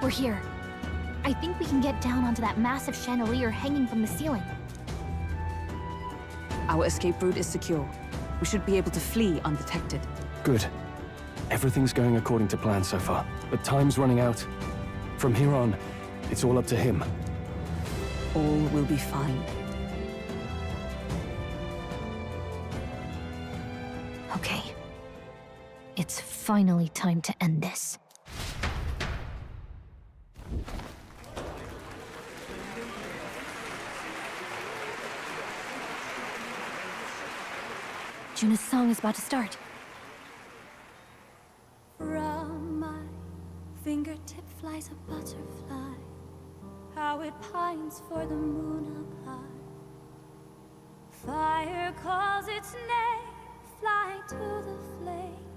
We're here. I think we can get down onto that massive chandelier hanging from the ceiling. Our escape route is secure. We should be able to flee undetected. Good. Everything's going according to plan so far, but time's running out. From here on, it's all up to him. All will be fine. Okay. It's finally time to end this. Juna's song is about to start. From my fingertip flies a butterfly, how it pines for the moon up high. Fire calls its name, fly to the flame,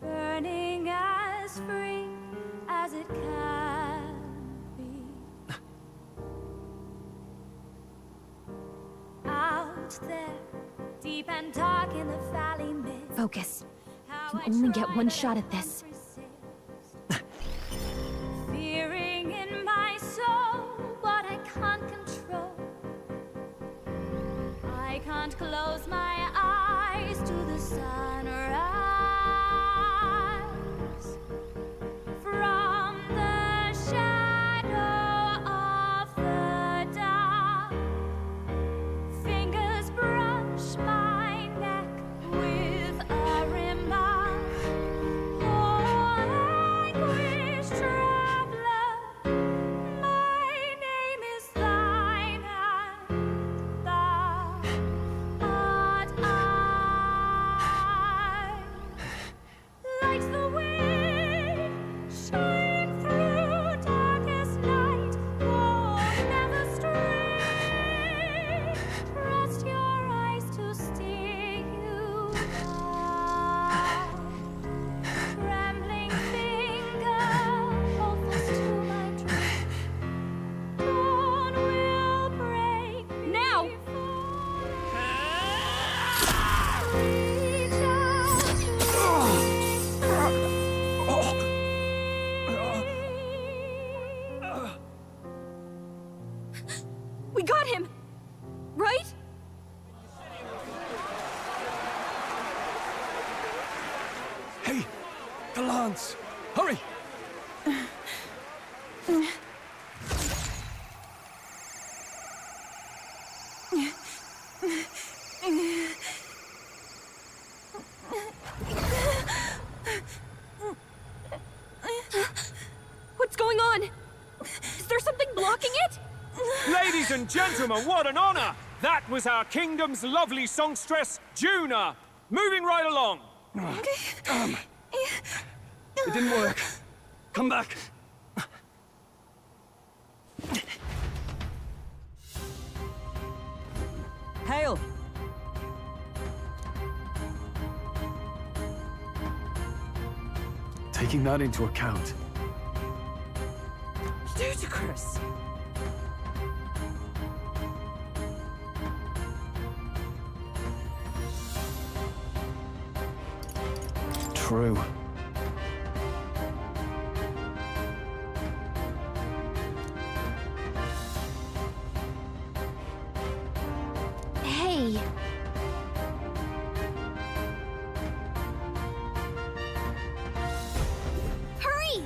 burning as free as it can be. Out there, deep and dark in the valley mid. Focus. You can only get one shot at this. Fearing in my soul what I can't control. I can't close my eyes to the sunrise. From the shadow of the dark, fingers brush my neck with a remark. Oh, anguish traveler, my name is thine, and thou art I. Like the wind, shine through darkest night. Oh, never stray. Trust your eyes to steer you by. Trembling finger, hold fast to my dream. Dawn will break now. Reach out We got him! Right? Hey! The lance! Hurry! What's going on? Is there something blocking it? Ladies and gentlemen, what an honor! That was our kingdom's lovely songstress, Juna. Moving right along. It didn't work. Come back. Hail! Taking that into account, Ludicrous! true. Hey. Hurry!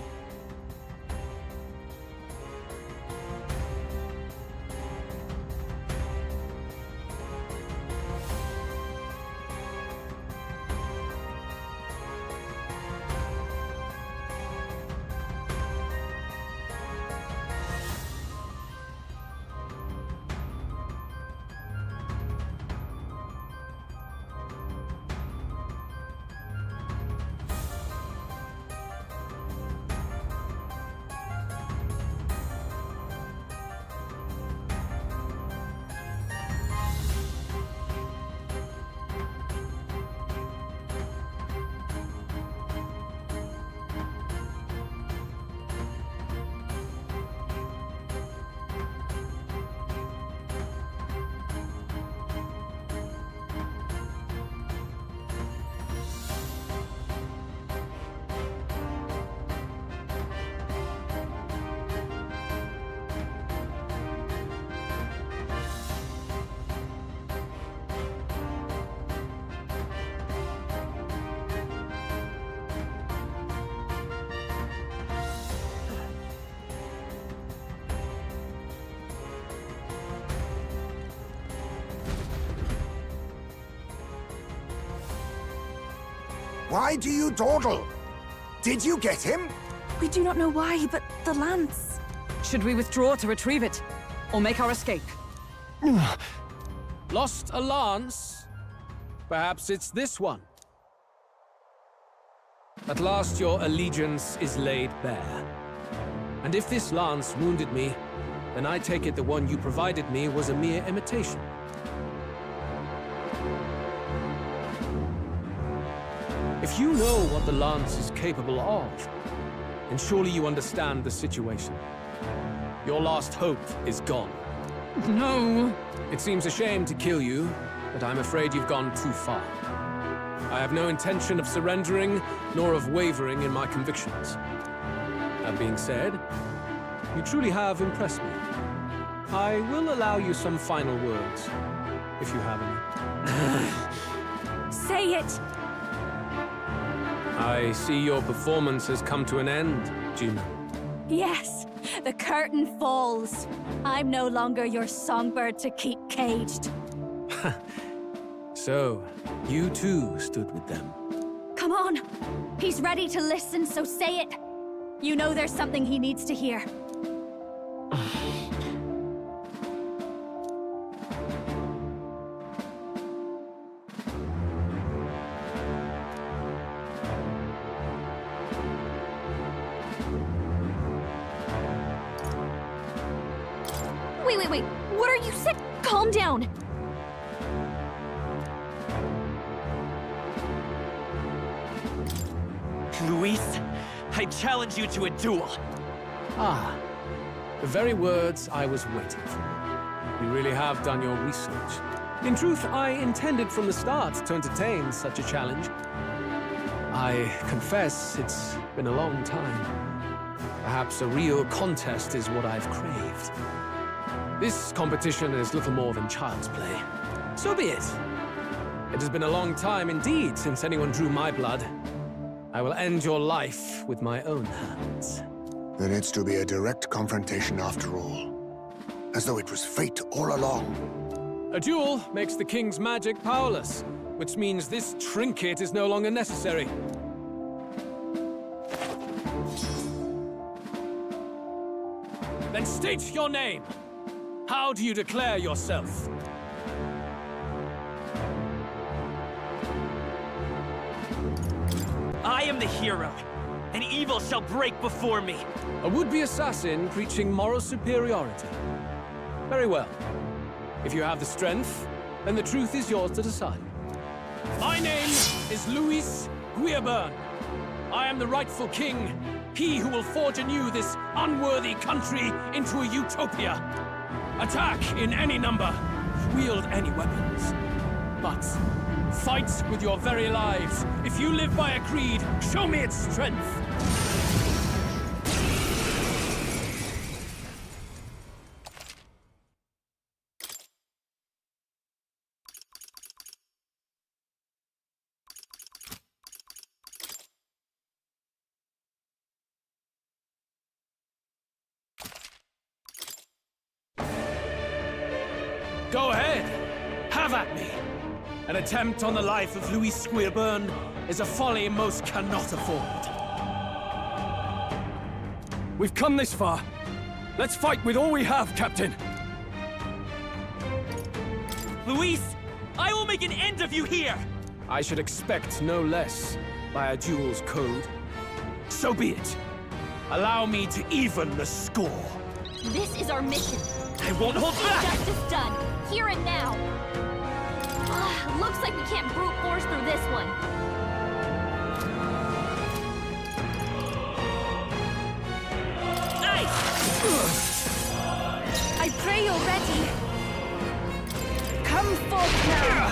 Why do you dawdle? Did you get him? We do not know why, but the lance. Should we withdraw to retrieve it? Or make our escape? Lost a lance? Perhaps it's this one. At last your allegiance is laid bare. And if this lance wounded me, then I take it the one you provided me was a mere imitation. If you know what the lance is capable of, then surely you understand the situation. Your last hope is gone. No. It seems a shame to kill you, but I'm afraid you've gone too far. I have no intention of surrendering, nor of wavering in my convictions. That being said, you truly have impressed me. I will allow you some final words, if you have any. Say it! I see your performance has come to an end, Juno. Yes, the curtain falls. I'm no longer your songbird to keep caged. So, you too stood with them. Come on. He's ready to listen, so say it. You know there's something he needs to hear. Wait. What are you saying? Calm down. Luis, I challenge you to a duel. Ah, the very words I was waiting for. You really have done your research. In truth, I intended from the start to entertain such a challenge. I confess it's been a long time. Perhaps a real contest is what I've craved. This competition is little more than child's play. So be it. It has been a long time indeed since anyone drew my blood. I will end your life with my own hands. Then it's to be a direct confrontation after all. As though it was fate all along. A duel makes the king's magic powerless, which means this trinket is no longer necessary. Then state your name. How do you declare yourself? I am the hero, and evil shall break before me. A would-be assassin preaching moral superiority. Very well. If you have the strength, then the truth is yours to decide. My name is Luis Guillaburn. I am the rightful king, he who will forge anew this unworthy country into a utopia. Attack in any number, wield any weapons. But fight with your very lives. If you live by a creed, show me its strength. Go ahead. Have at me. An attempt on the life of Luis Guillaburn is a folly most cannot afford. We've come this far. Let's fight with all we have, Captain. Luis, I will make an end of you here! I should expect no less by a duel's code. So be it. Allow me to even the score. This is our mission. I won't hold back! Justice done. Here and now. Looks like we can't brute force through this one. Nice! I pray you're ready. Come forth now.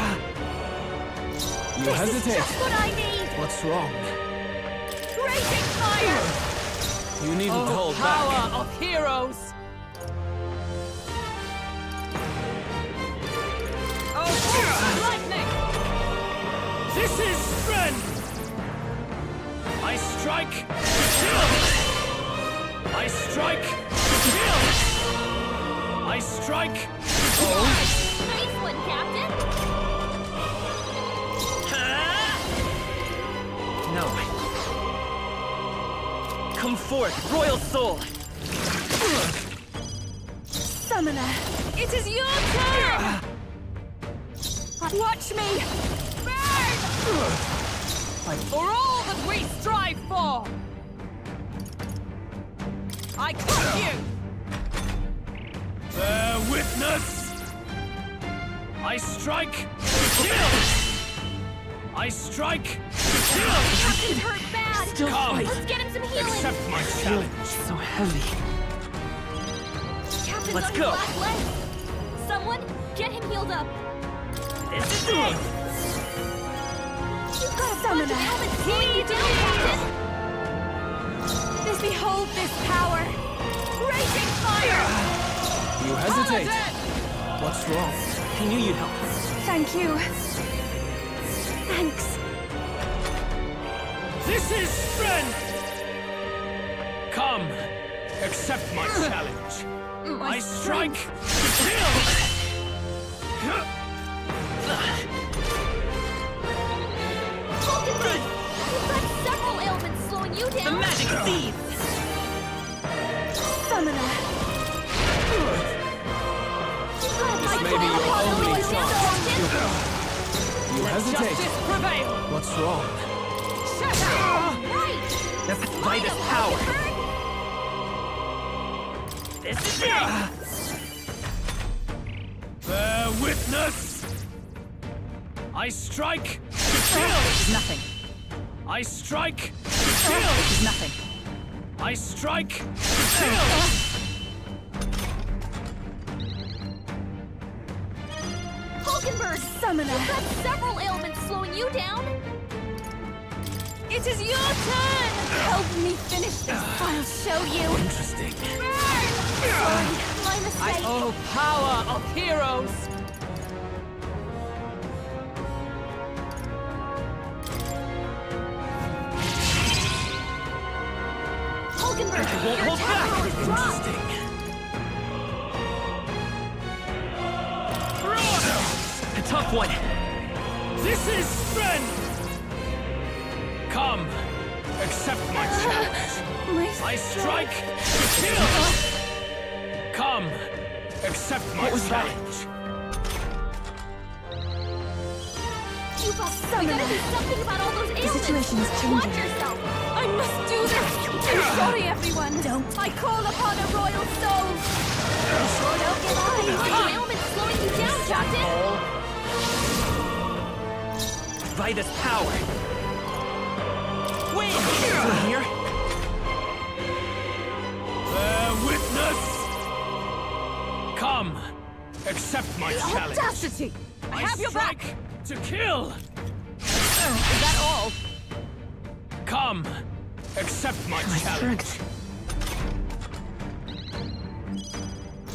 You hesitate. Just what I need. What's wrong? Raging fire. You needn't hold Power back. of heroes. Lightning. This is strength! I strike to kill! I strike to kill! I strike to kill! Nice one, Captain. forth, royal soul! Summoner, it is your turn! Watch me! Burn! For all that we strive for! I cut you! Bear witness! I strike to kill! I strike to kill! Captain's hurt bad. Still Come. fight! Let's get him some healing. Accept my challenge. So heavy. Captain's Let's on go. his last leg. Someone, get him healed up. This is it! You've got a bunch of helmets slowing you down, Captain. Behold this power! Raging fire! You hesitate. Paladin! What's wrong? I knew you'd help. Thank you. Thanks. This is strength! Come, accept my challenge. I strike to kill! Falconberg, you've got several ailments slowing you The down. magic seeds! Summoner. You've got a This bunch may of be your ailments only slowing you chance. down, Captain. You hesitate. Justice prevail! What's wrong? Shut up! Right. By this power! Falconberg. This is it! Bear witness! I strike to kill! Nothing. I strike to kill! Nothing. I strike to kill! Falconberg, Summoner. you've got several ailments slowing you down. It is your turn! Help me finish this. I'll show you. Interesting. Sorry, my mistake. Oh, power of heroes! Falconberg, Won't your hold attack back! power is dropped. A tough one! This is strength! Come, accept my challenge. I strike to kill! Come, accept my challenge. We gotta do something about all those ailments. situation is changing. Watch yourself. I must do this! I'm sorry, everyone! Don't. I call upon a royal soul! Don't give up. Bunch of ailments slowing you down, Captain. By this power! Win! From here? Bear witness! Come, accept my challenge. Audacity! I have your back! strike to kill! Is that all? Come, accept my challenge.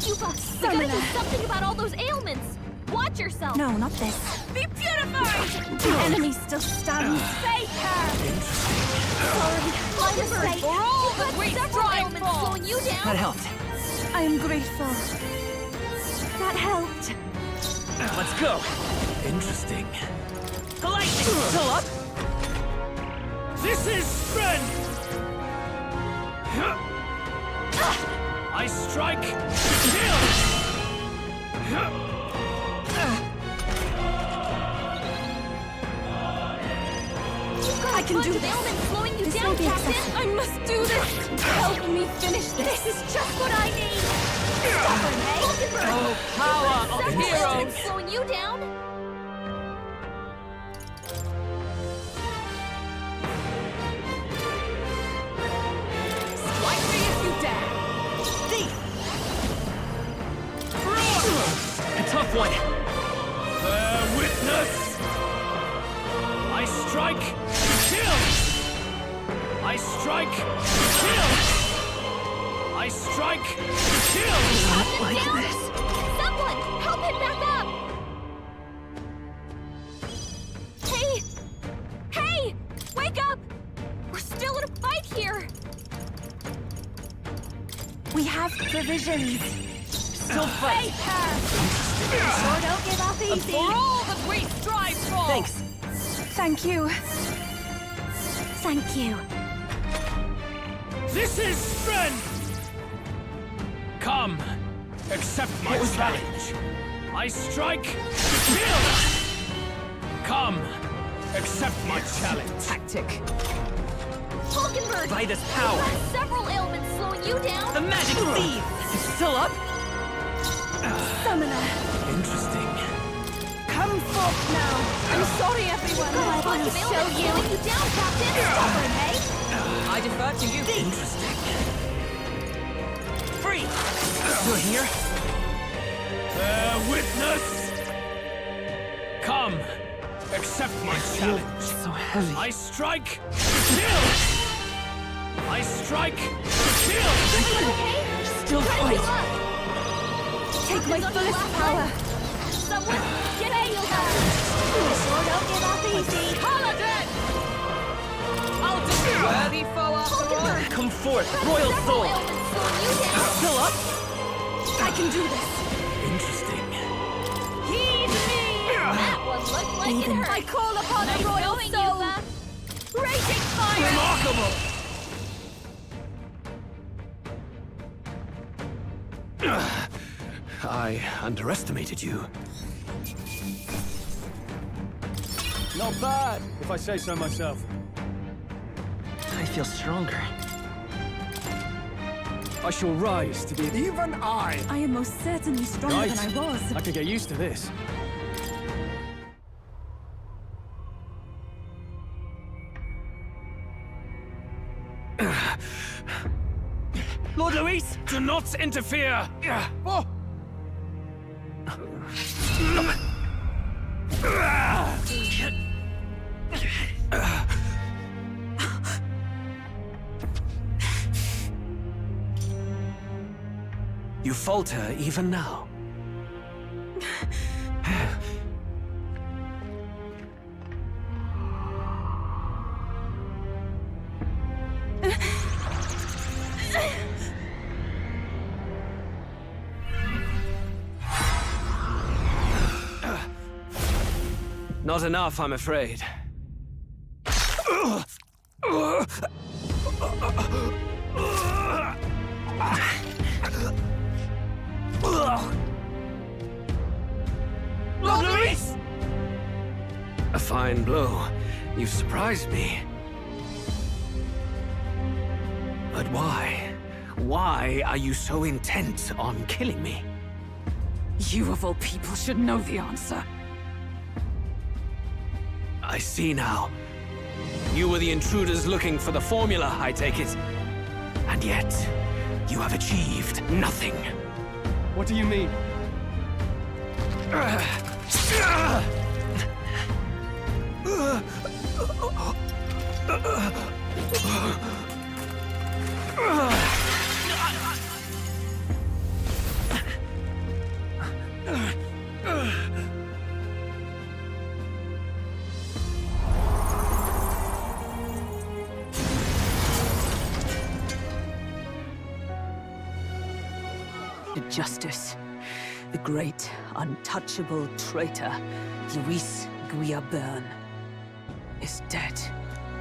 We gotta do something about all those ailments. Watch yourself. No, not this. Be purified! The enemy still stands. Fake her! Sorry, my mistake. For all You've that got we several strive ailments for. slowing you That down. helped. I am grateful. That helped. Let's go! Interesting. The lightning! Still up? This is strength! I strike to kill! I can do Bunch of this. ailments slowing you This down, may be Captain. excessive. I must do this. Help me finish this. This is just what I need. Stubborn, eh? Falconberg, Oh, power of several heroes! ailments slowing you down. Strike me if you dare. Thief! A tough one! Bear witness! I strike to kill! I strike to kill! I strike to kill! Like Down. this. Someone, help him back up. Hey! Hey! Wake up! We're still in a fight here. We have provisions. Still fight! Sure don't give up easy. For all that we strive for! Thanks! Thank you. Thank you. This is strength! Come, accept my challenge. I strike to kill! Come, accept my challenge. Tactic. Falkenberg! By this power, You've got several ailments slowing you down! the magic seed! Still up? Summoner, Interesting. come forth now. I'm sorry, everyone. A bunch of ailments slowing you down, Captain! Stubborn, eh? I defer to you. Interesting. Free! You're here? Bear witness! Come, accept my challenge. So heavy. I strike to kill! I strike to kill! Still fight. Take my fullest power. Someone, get healed up! Sure don't give up easy! Paladin! I'll do it. Worthy foe after all. Falkenberg! Come forth, Got royal several soul! ailments slowing you down! Still up? I can do this. Interesting. Heed me! That one looked like it hurt! I call upon Nice a royal going, soul. Yuva! Raging fire! Remarkable! I underestimated you. Not bad, if I say so myself. I feel stronger. I shall rise to be... Even I! I am most certainly stronger Right. than I was. I could get used to this. Lord Luis, do not interfere! Oh. You falter even now. Not enough, I'm afraid. Lord Luis! A fine blow. You've surprised me. But why? Why are you so intent on killing me? You of all people should know the answer. I see now. You were the intruders looking for the formula, I take it. And yet, you have achieved nothing. What do you mean? The justice. The great, untouchable traitor, Luis Guillabern, is dead.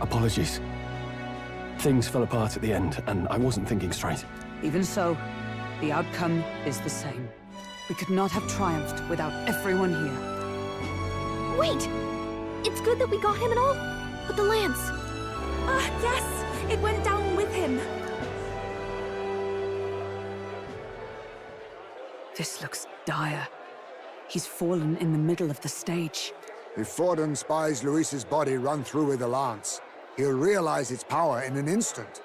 Apologies. Things fell apart at the end, and I wasn't thinking straight. Even so, the outcome is the same. We could not have triumphed without everyone here. Wait! It's good that we got him and all, but the lance... Ah, yes! It went down with him. This looks dire. He's fallen in the middle of the stage. If Forden spies Luis's body run through with a lance, he'll realize its power in an instant.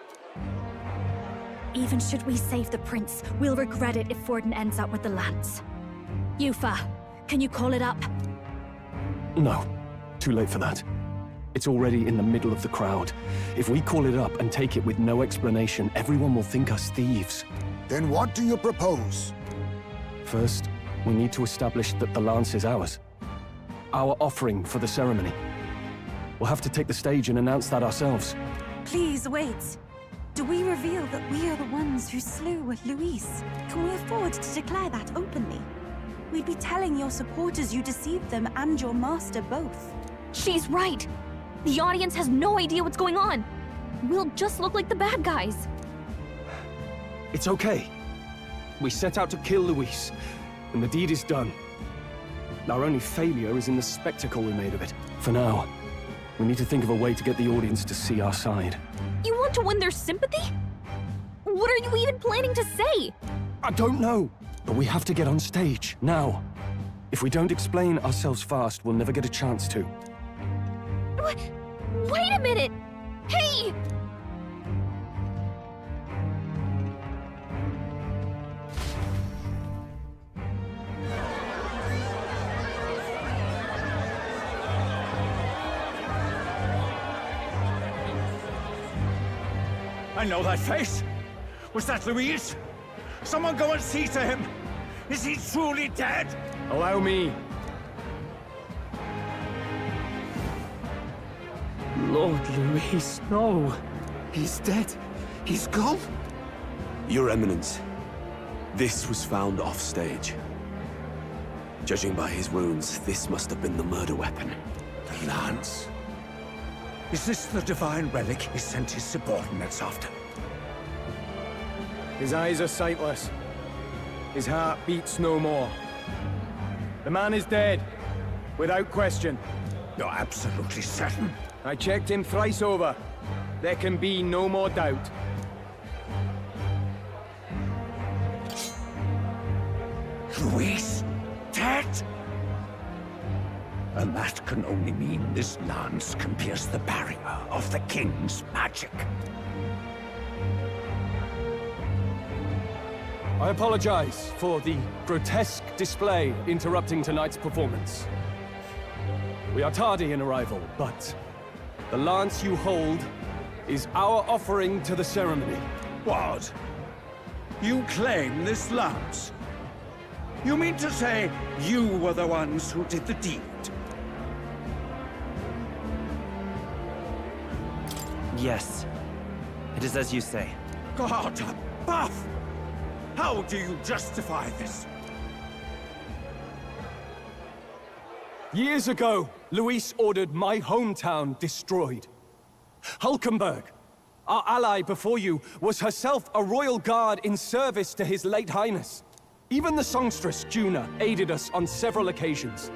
Even should we save the prince, we'll regret it if Forden ends up with the lance. Yufa, can you call it up? No. Too late for that. It's already in the middle of the crowd. If we call it up and take it with no explanation, everyone will think us thieves. Then what do you propose? First, we need to establish that the lance is ours. Our offering for the ceremony. We'll have to take the stage and announce that ourselves. Please wait. Do we reveal that we are the ones who slew Luis? Can we afford to declare that openly? We'd be telling your supporters you deceived them and your master both. She's right! The audience has no idea what's going on! We'll just look like the bad guys. It's okay. We set out to kill Luis, and the deed is done. Our only failure is in the spectacle we made of it. For now, we need to think of a way to get the audience to see our side. You want to win their sympathy? What are you even planning to say? I don't know, but we have to get on stage, now. If we don't explain ourselves fast, we'll never get a chance to. Wait a minute! Hey! I know that face. Was that Luis? Someone go and see to him. Is he truly dead? Allow me. Lord Luis, no. He's dead. He's gone. Your Eminence, this was found off-stage. Judging by his wounds, this must have been the murder weapon. The lance. Is this the divine relic he sent his subordinates after? His eyes are sightless. His heart beats no more. The man is dead, without question. You're absolutely certain? I checked him thrice over. There can be no more doubt. Luis? Dead? And that can only mean this lance can pierce the barrier of the king's magic. I apologize for the grotesque display interrupting tonight's performance. We are tardy in arrival, but the lance you hold is our offering to the ceremony. What? You claim this lance? You mean to say you were the ones who did the deed? Yes. It is as you say. God above! How do you justify this? Years ago, Luis ordered my hometown destroyed. Hulkenberg, our ally before you, was herself a royal guard in service to his late highness. Even the songstress, Juna, aided us on several occasions.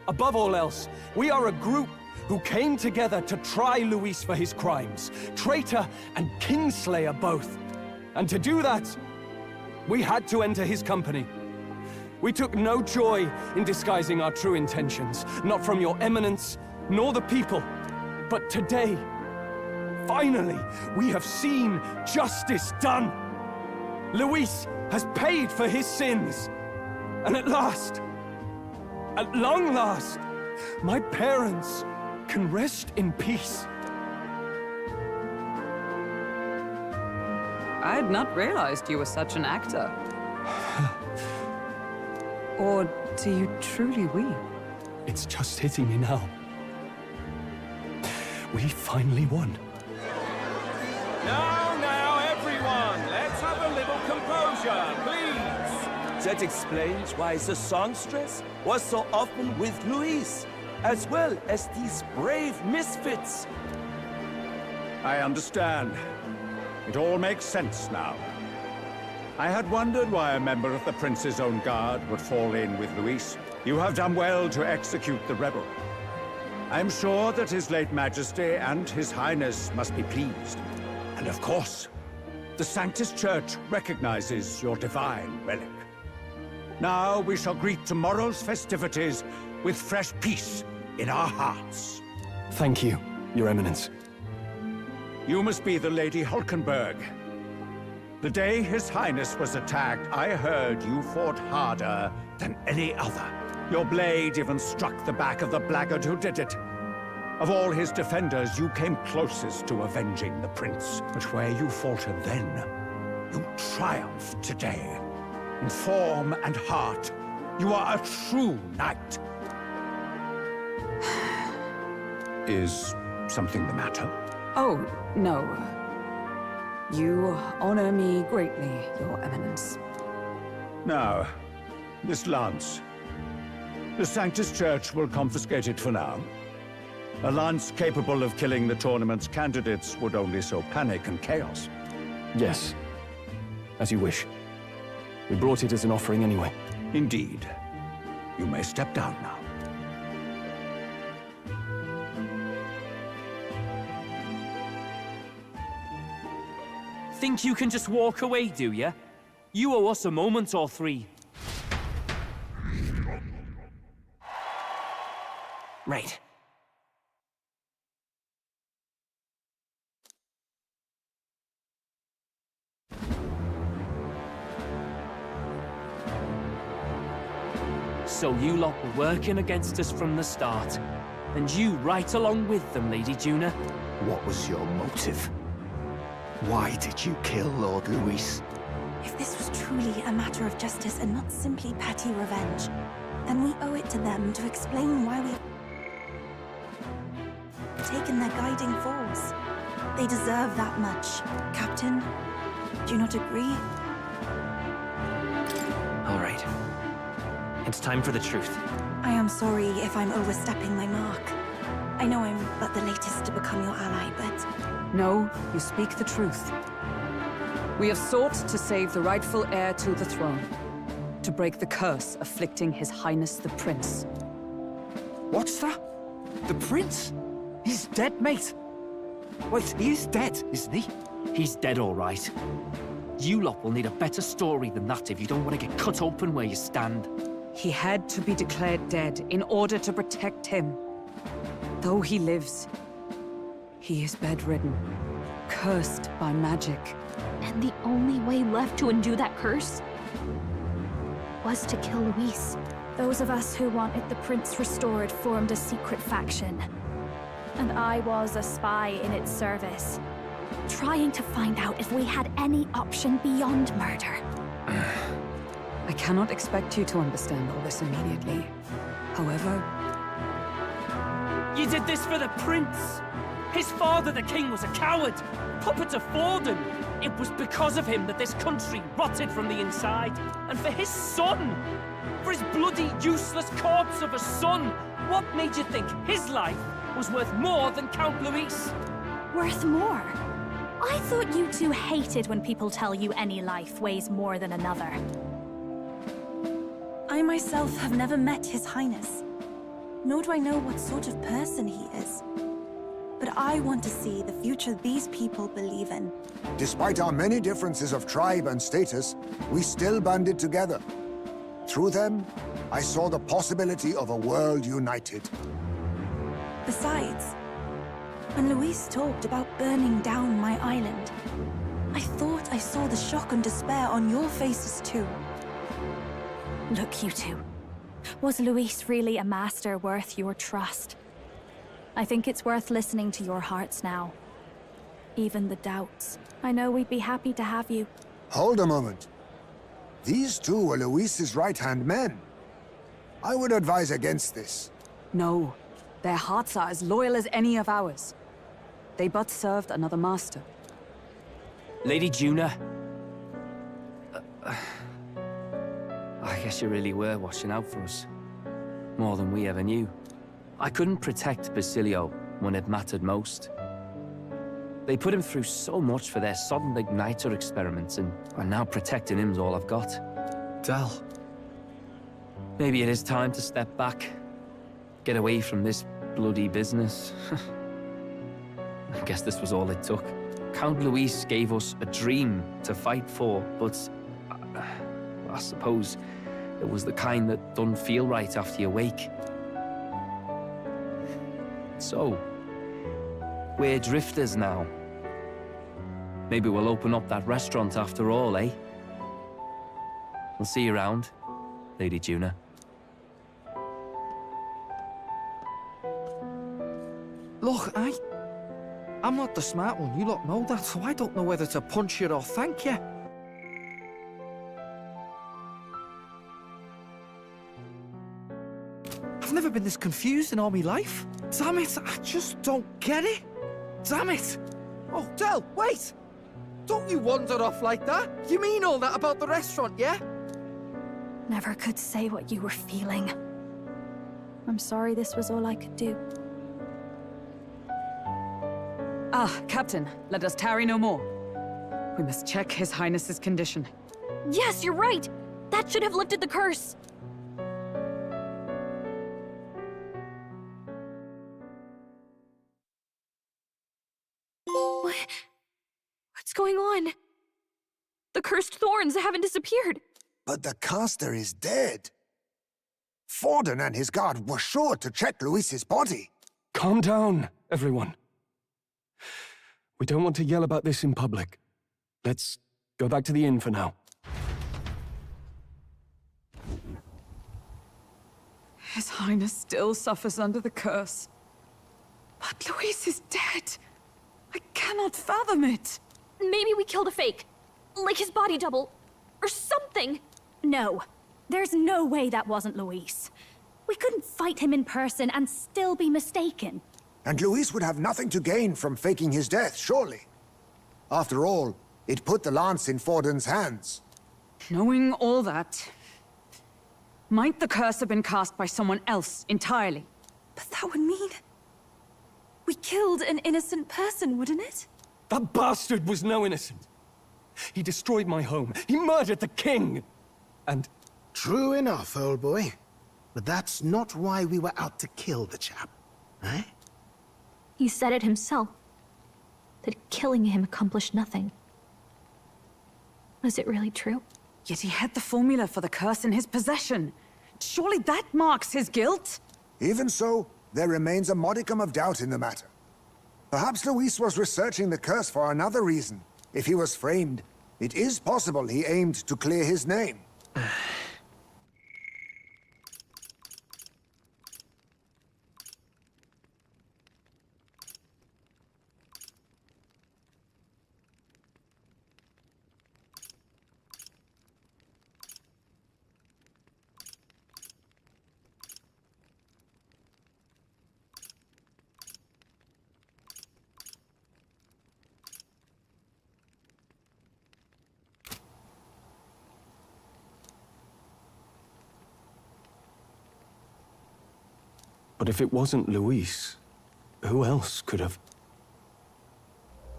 Above all else, we are a group who came together to try Luis for his crimes, traitor and kingslayer both. And to do that, we had to enter his company. We took no joy in disguising our true intentions, not from your eminence, nor the people. But today, finally, we have seen justice done. Luis has paid for his sins. And at last, at long last, my parents can rest in peace. I had not realized you were such an actor. Or do you truly weep? It's just hitting me now. We finally won. Now, everyone, let's have a little composure, please. That explains why the songstress was so often with Luis, as well as these brave misfits. I understand. It all makes sense now. I had wondered why a member of the Prince's own guard would fall in with Luis. You have done well to execute the rebel. I'm sure that His late Majesty and His Highness must be pleased. And of course, the Sanctus Church recognizes your divine relic. Now we shall greet tomorrow's festivities with fresh peace in our hearts. Thank you, Your Eminence. You must be the Lady Hulkenberg. The day His Highness was attacked, I heard you fought harder than any other. Your blade even struck the back of the blackguard who did it. Of all his defenders, you came closest to avenging the prince. But where you faltered then, you triumphed today. In form and heart, you are a true knight. Is something the matter? Oh, no. You honor me greatly, Your Eminence. Now, this lance. The Sanctus Church will confiscate it for now. A lance capable of killing the tournament's candidates would only sow panic and chaos. Yes. As you wish. We brought it as an offering anyway. Indeed. You may step down now. Think you can just walk away, do ya? You owe us a moment or three. Right. So you lot were working against us from the start. And you right along with them, Lady Juna. What was your motive? Why did you kill Lord Luis? If this was truly a matter of justice and not simply petty revenge, then we owe it to them to explain why we've taken their guiding force. They deserve that much. Captain, do you not agree? All right. It's time for the truth. I am sorry if I'm overstepping my mark. I know I'm but the latest to become your ally, but... No, you speak the truth. We have sought to save the rightful heir to the throne. To break the curse afflicting His Highness the Prince. What's that? The Prince? He's dead, mate. Wait, he is dead, isn't he? He's dead, all right. You lot will need a better story than that if you don't want to get cut open where you stand. He had to be declared dead in order to protect him. Though he lives, he is bedridden, cursed by magic. And the only way left to undo that curse was to kill Luis. Those of us who wanted the prince restored formed a secret faction. And I was a spy in its service, trying to find out if we had any option beyond murder. I cannot expect you to understand all this immediately. However... You did this for the prince! His father, the king, was a coward! Puppet to Forden! It was because of him that this country rotted from the inside. And for his son! For his bloody, useless corpse of a son! What made you think his life was worth more than Count Luis? Worth more? I thought you two hated when people tell you any life weighs more than another. I myself have never met His Highness, nor do I know what sort of person he is. But I want to see the future these people believe in. Despite our many differences of tribe and status, we still banded together. Through them, I saw the possibility of a world united. Besides, when Luis talked about burning down my island, I thought I saw the shock and despair on your faces too. Look, you two. Was Luis really a master worth your trust? I think it's worth listening to your hearts now. Even the doubts. I know we'd be happy to have you. Hold a moment. These two were Luis's right-hand men. I would advise against this. No. Their hearts are as loyal as any of ours. They but served another master. Lady Juna. I guess you really were watching out for us. More than we ever knew. I couldn't protect Basilio when it mattered most. They put him through so much for their sudden igniter experiments, and now protecting him's all I've got. Del. Maybe it is time to step back. Get away from this bloody business. I guess this was all it took. Count Luis gave us a dream to fight for, but I suppose it was the kind that doesn't feel right after you wake. So, we're drifters now. Maybe we'll open up that restaurant after all, eh? We'll see you around, Lady Juna. Look, I'm not the smart one, you lot know that, so I don't know whether to punch you or thank you. I've never been this confused in all my life. Damn it, I just don't get it. Damn it. Oh, Del, wait! Don't you wander off like that. You mean all that about the restaurant, yeah? Never could say what you were feeling. I'm sorry this was all I could do. Ah, Captain, let us tarry no more. We must check His Highness's condition. Yes, you're right! That should have lifted the curse! What's going on? The cursed thorns haven't disappeared. But the caster is dead. Forden and his guard were sure to check Luis's body. Calm down, everyone. We don't want to yell about this in public. Let's go back to the inn for now. His Highness still suffers under the curse. But Luis is dead. I cannot fathom it. Maybe we killed a fake. Like his body double. Or something. No. There's no way that wasn't Luis. We couldn't fight him in person and still be mistaken. And Luis would have nothing to gain from faking his death, surely. After all, it put the lance in Forden's hands. Knowing all that, might the curse have been cast by someone else entirely? But that would mean... we killed an innocent person, wouldn't it? That bastard was no innocent. He destroyed my home. He murdered the king. And... True enough, old boy. But that's not why we were out to kill the chap, eh? He said it himself. That killing him accomplished nothing. Was it really true? Yet he had the formula for the curse in his possession. Surely that marks his guilt? Even so, there remains a modicum of doubt in the matter. Perhaps Luis was researching the curse for another reason. If he was framed, it is possible he aimed to clear his name. But if it wasn't Luis, who else could have...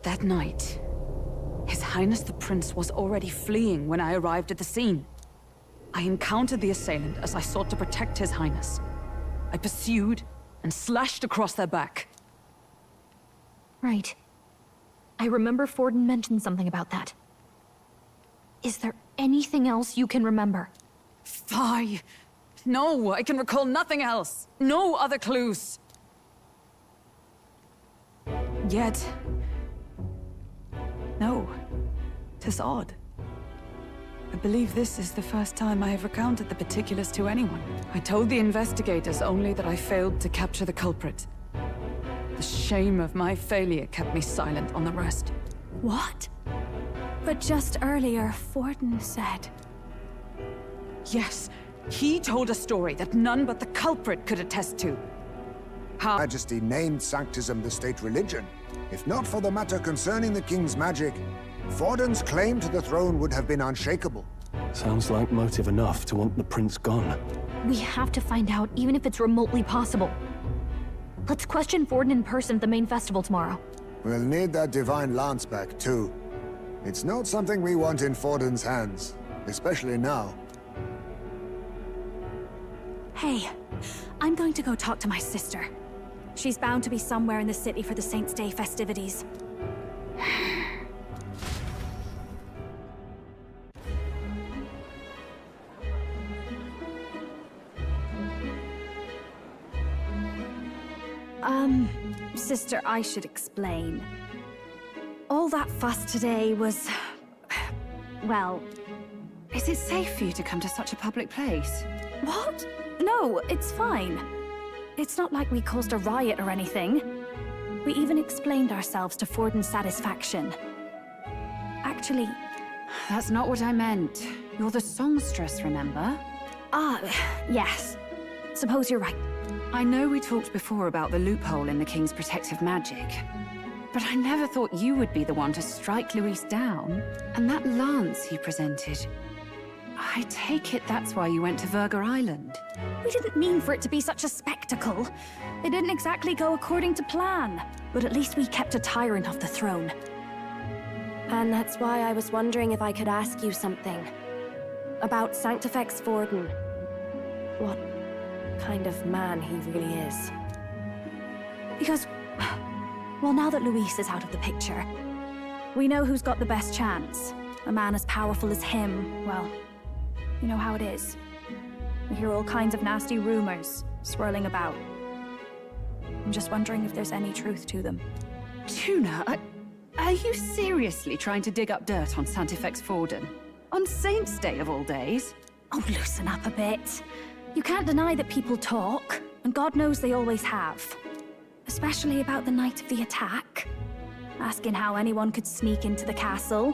That night, His Highness the Prince was already fleeing when I arrived at the scene. I encountered the assailant as I sought to protect His Highness. I pursued and slashed across their back. Right. I remember Forden mentioned something about that. Is there anything else you can remember? Fie! No, I can recall nothing else. No other clues. Yet... no. 'Tis odd. I believe this is the first time I have recounted the particulars to anyone. I told the investigators only that I failed to capture the culprit. The shame of my failure kept me silent on the rest. What? But just earlier, Forden said... Yes, he told a story that none but the culprit could attest to. How Majesty named Sanctism the state religion. If not for the matter concerning the king's magic, Forden's claim to the throne would have been unshakable. Sounds like motive enough to want the prince gone. We have to find out, even if it's remotely possible. Let's question Forden in person at the main festival tomorrow. We'll need that divine lance back, too. It's not something we want in Forden's hands, especially now. Hey, I'm going to go talk to my sister. She's bound to be somewhere in the city for the Saints' Day festivities. Sister, I should explain. All that fuss today was... well... Is it safe for you to come to such a public place? What? No, it's fine. It's not like we caused a riot or anything. We even explained ourselves to Forden's satisfaction. Actually... That's not what I meant. You're the songstress, remember? Ah, yes. Suppose you're right. I know we talked before about the loophole in the king's protective magic, but I never thought you would be the one to strike Luis down. And that lance he presented... I take it that's why you went to Verga Island. We didn't mean for it to be such a spectacle. It didn't exactly go according to plan. But at least we kept a tyrant off the throne. And that's why I was wondering if I could ask you something. About Sanctifex Vorden. What kind of man he really is. Because, well, now that Luis is out of the picture, we know who's got the best chance. A man as powerful as him, well, you know how it is. We hear all kinds of nasty rumors swirling about. I'm just wondering if there's any truth to them. Tuna, are you seriously trying to dig up dirt on Sanctifex Vorden? On Saint's Day of all days? Oh, loosen up a bit. You can't deny that people talk, and God knows they always have. Especially about the night of the attack. Asking how anyone could sneak into the castle,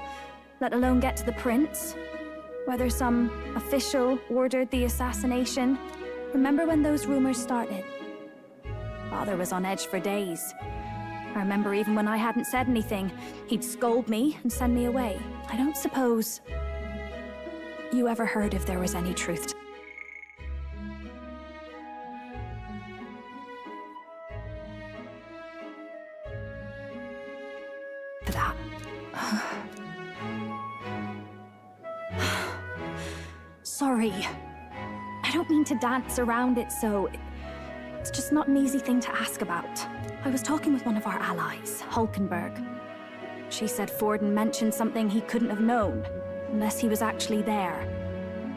let alone get to the prince. Whether some official ordered the assassination. Remember when those rumors started? Father was on edge for days. I remember even when I hadn't said anything, he'd scold me and send me away. I don't suppose you ever heard if there was any truth to that. Sorry. I don't mean to dance around it, so it's just not an easy thing to ask about. I was talking with one of our allies, Hulkenberg. She said Vorden mentioned something he couldn't have known, unless he was actually there,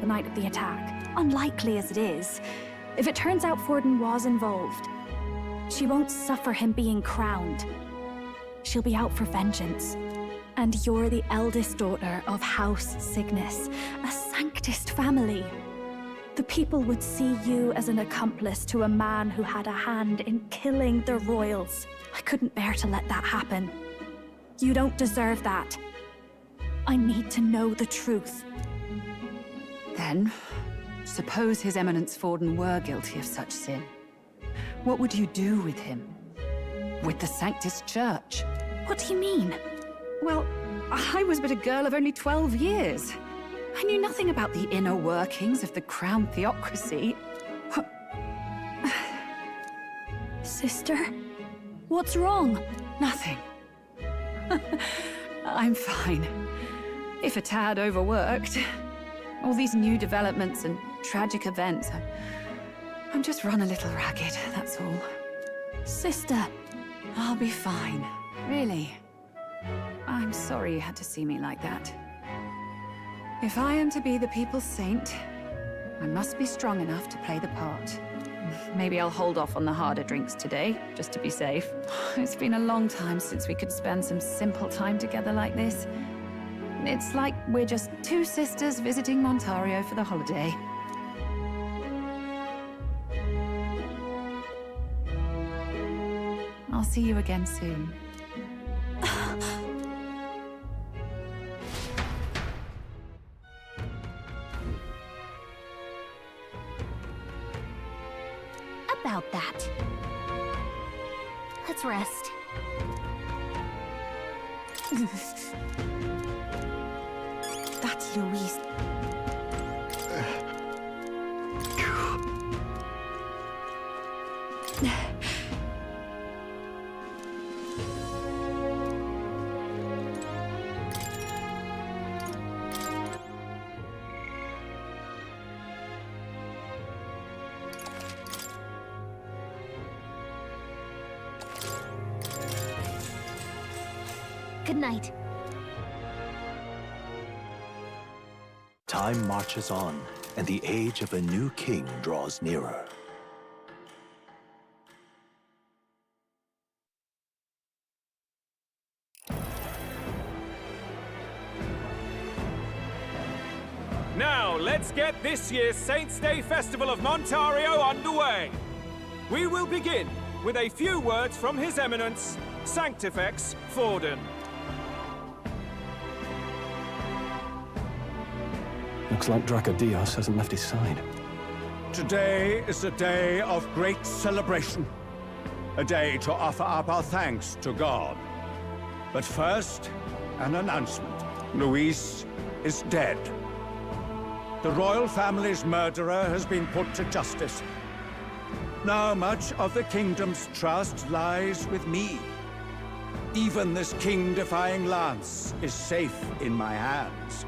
the night of the attack. Unlikely as it is, if it turns out Vorden was involved, she won't suffer him being crowned. She'll be out for vengeance. And you're the eldest daughter of House Cygnus, a Sanctist family. The people would see you as an accomplice to a man who had a hand in killing the royals. I couldn't bear to let that happen. You don't deserve that. I need to know the truth. Then, suppose His Eminence Vorden were guilty of such sin. What would you do with him? With the Sanctist Church? What do you mean? Well, I was but a girl of only 12 years. I knew nothing about the inner workings of the crown theocracy. Sister? What's wrong? Nothing. I'm fine. If a tad overworked. All these new developments and tragic events. I'm just run a little ragged, that's all. Sister! I'll be fine. Really. I'm sorry you had to see me like that. If I am to be the people's saint, I must be strong enough to play the part. Maybe I'll hold off on the harder drinks today, just to be safe. It's been a long time since we could spend some simple time together like this. It's like we're just two sisters visiting Montario for the holiday. I'll see you again soon. About that. Let's rest. That's Luis. Good night. Time marches on, and the age of a new king draws nearer. Now, let's get this year's Saints' Day Festival of Montario underway. We will begin with a few words from His Eminence, Sanctifex Vorden. Looks like Dracodios hasn't left his side. Today is a day of great celebration. A day to offer up our thanks to God. But first, an announcement. Luis is dead. The royal family's murderer has been put to justice. Now much of the kingdom's trust lies with me. Even this king-defying lance is safe in my hands.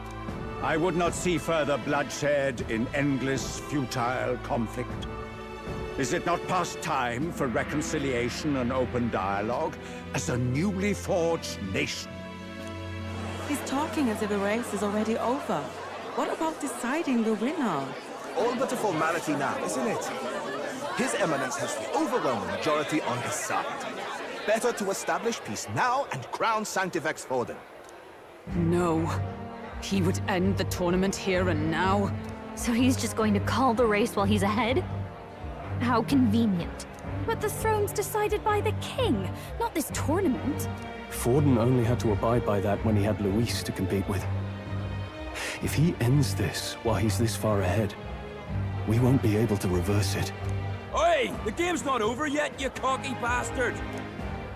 I would not see further bloodshed in endless, futile conflict. Is it not past time for reconciliation and open dialogue as a newly forged nation? He's talking as if the race is already over. What about deciding the winner? All but a formality now, isn't it? His Eminence has the overwhelming majority on his side. Better to establish peace now and crown Sanctifex Forden. No. He would end the tournament here and now. So he's just going to call the race while he's ahead? How convenient. But the throne's decided by the king, not this tournament. Forden only had to abide by that when he had Luis to compete with. If he ends this while he's this far ahead, we won't be able to reverse it. Oi! The game's not over yet, you cocky bastard!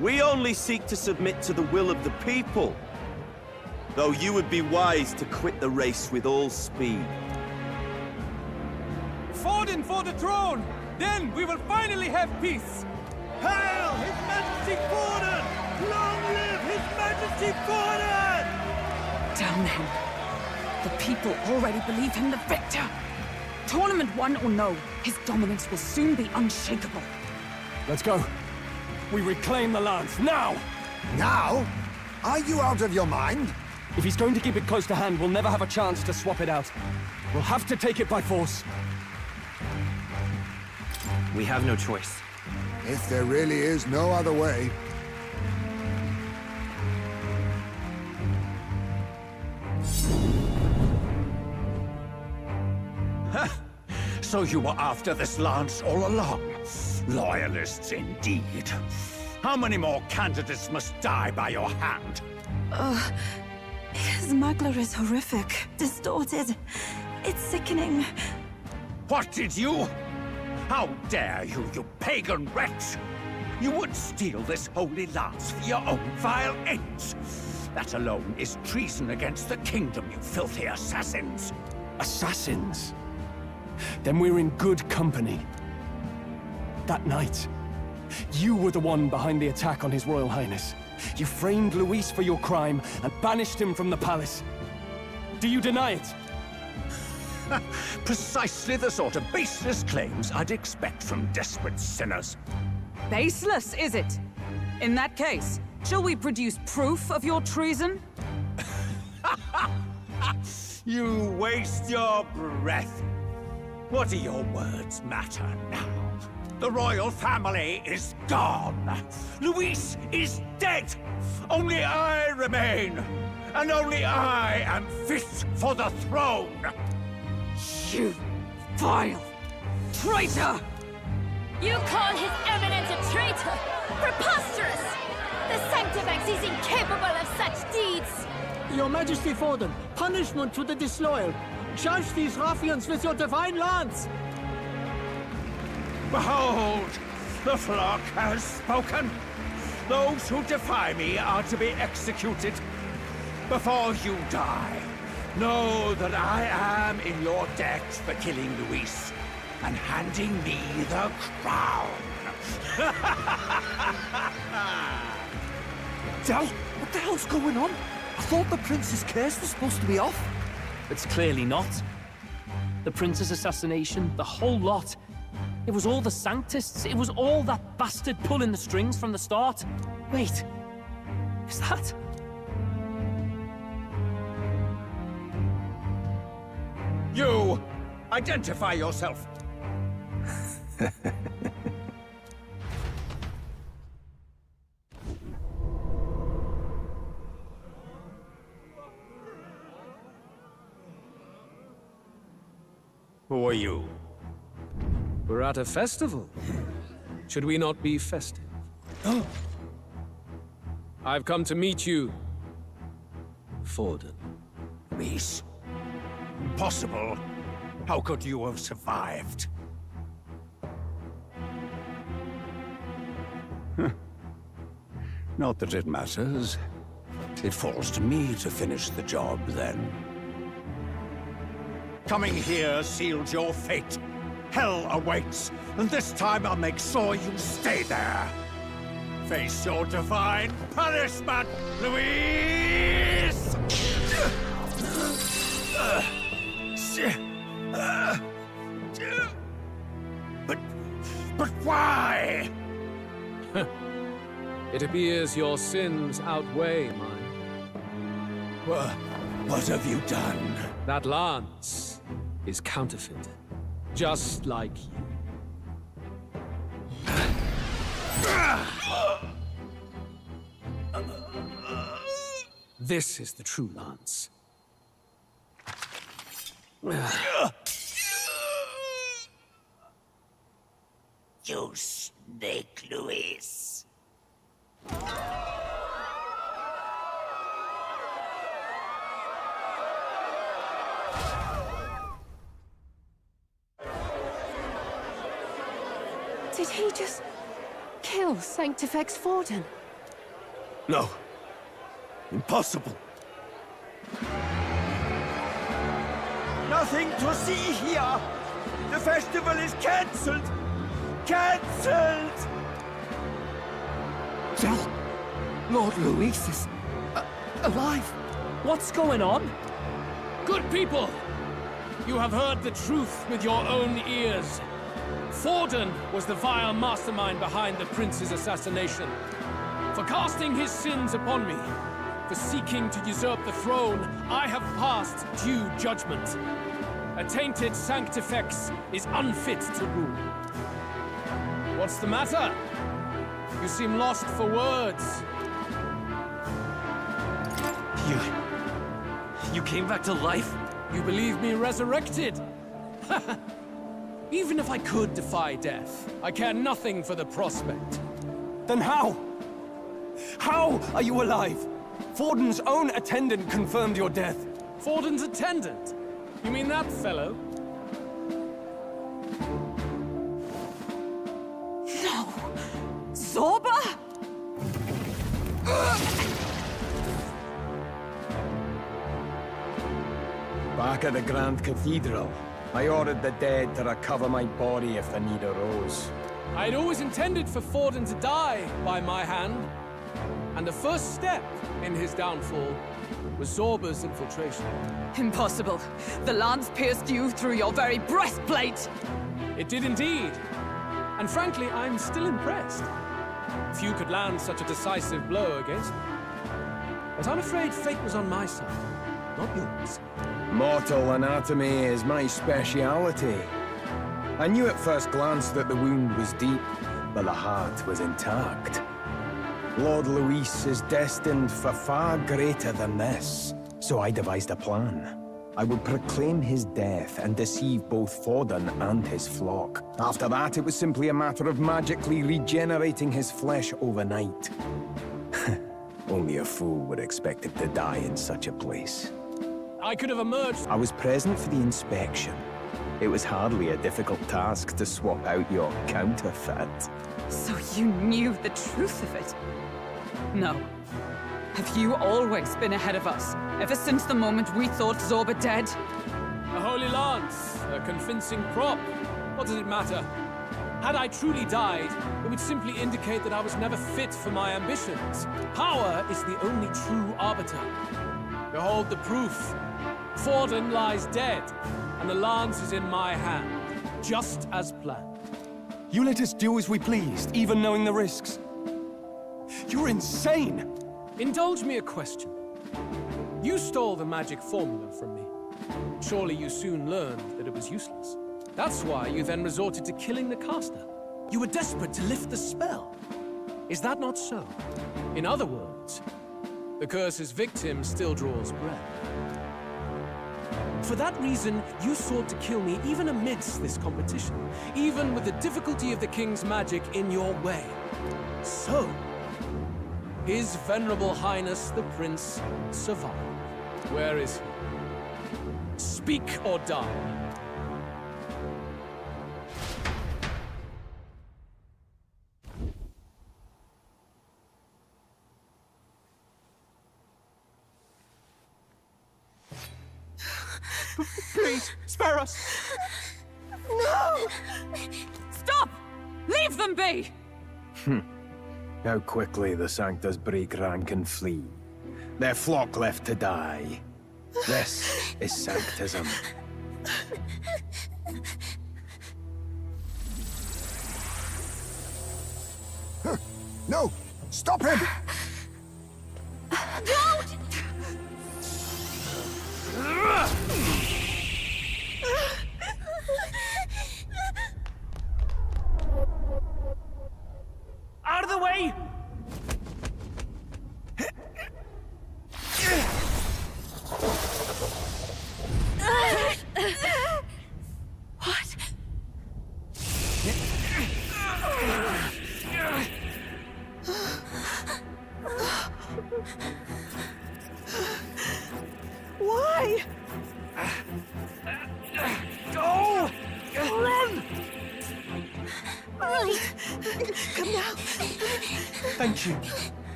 We only seek to submit to the will of the people. Though you would be wise to quit the race with all speed. Forden for the throne! Then we will finally have peace! Hail His Majesty Forden! Long live His Majesty Forden! Damn him. The people already believe him the victor. Tournament won or no, his dominance will soon be unshakable. Let's go. We reclaim the lance, now! Now? Are you out of your mind? If he's going to keep it close to hand, we'll never have a chance to swap it out. We'll have to take it by force. We have no choice. If there really is no other way. So you were after this lance all along? Loyalists indeed. How many more candidates must die by your hand? His smuggler is horrific, distorted. It's sickening. What did you? How dare you, you pagan wretch! You would steal this holy lance for your own vile ends. That alone is treason against the kingdom, you filthy assassins. Assassins? Then we're in good company. That night, you were the one behind the attack on His Royal Highness. You framed Luis for your crime and banished him from the palace. Do you deny it? Precisely the sort of baseless claims I'd expect from desperate sinners. Baseless, is it? In that case, shall we produce proof of your treason? You waste your breath. What do your words matter now? The royal family is gone. Luis is dead. Only I remain. And only I am fit for the throne. You vile traitor! You call His Eminence a traitor? Preposterous! The Sanctifex is incapable of such deeds! Your Majesty Forden, punishment to the disloyal. Judge these ruffians with your divine lance! Behold, the flock has spoken. Those who defy me are to be executed. Before you die, know that I am in your debt for killing Luis and handing me the crown. Del, what the hell's going on? I thought the prince's curse was supposed to be off. It's clearly not. The prince's assassination, the whole lot. It was all the Sanctists. It was all that bastard pulling the strings from the start. Wait, is that? You! Identify yourself! Who are you? We're at a festival. Should we not be festive? I've come to meet you, Forden. Luis? Impossible. How could you have survived? Not that it matters. It falls to me to finish the job, then. Coming here sealed your fate. Hell awaits, and this time I'll make sure you stay there. Face your divine punishment, Louise! But why? It appears your sins outweigh mine. What have you done? That lance is counterfeit, just like you. This is the true lance. You snake, Louise. Did he just kill Sanctifex Forden? No. Impossible. Nothing to see here. The festival is cancelled. Cancelled! Del, Lord Luis is alive. What's going on? Good people! You have heard the truth with your own ears. Forden was the vile mastermind behind the prince's assassination. For casting his sins upon me, for seeking to usurp the throne, I have passed due judgment. A tainted Sanctifex is unfit to rule. What's the matter? You seem lost for words. You came back to life? You believe me resurrected? Even if I could defy death, I care nothing for the prospect. Then how? How are you alive? Forden's own attendant confirmed your death. Forden's attendant? You mean that fellow? No! Zorba? Back at the Grand Cathedral, I ordered the dead to recover my body if the need arose. I'd always intended for Forden to die by my hand. And the first step in his downfall was Zorba's infiltration. Impossible. The lance pierced you through your very breastplate! It did indeed. And frankly, I'm still impressed. Few could land such a decisive blow against me. But I'm afraid fate was on my side, not yours. Mortal anatomy is my speciality. I knew at first glance that the wound was deep, but the heart was intact. Lord Luis is destined for far greater than this, so I devised a plan. I would proclaim his death and deceive both Forden and his flock. After that, it was simply a matter of magically regenerating his flesh overnight. Only a fool would expect him to die in such a place. I could have emerged. I was present for the inspection. It was hardly a difficult task to swap out your counterfeit. So you knew the truth of it? No. Have you always been ahead of us, ever since the moment we thought Zorba dead? A holy lance, a convincing prop. What does it matter? Had I truly died, it would simply indicate that I was never fit for my ambitions. Power is the only true arbiter. Behold the proof. Forden lies dead, and the lance is in my hand, just as planned. You let us do as we pleased, even knowing the risks. You're insane! Indulge me a question. You stole the magic formula from me. Surely you soon learned that it was useless. That's why you then resorted to killing the caster. You were desperate to lift the spell. Is that not so? In other words, the curse's victim still draws breath. For that reason, you sought to kill me even amidst this competition, even with the difficulty of the king's magic in your way. So, His Venerable Highness the Prince survived. Where is he? Speak or die. Please, spare us! No! Stop! Leave them be! How quickly the Sanctus break rank and flee. Their flock left to die. This is Sanctism. No! Stop him! Don't! Out of the way! What? Why? Go! Run! Come now. Thank you.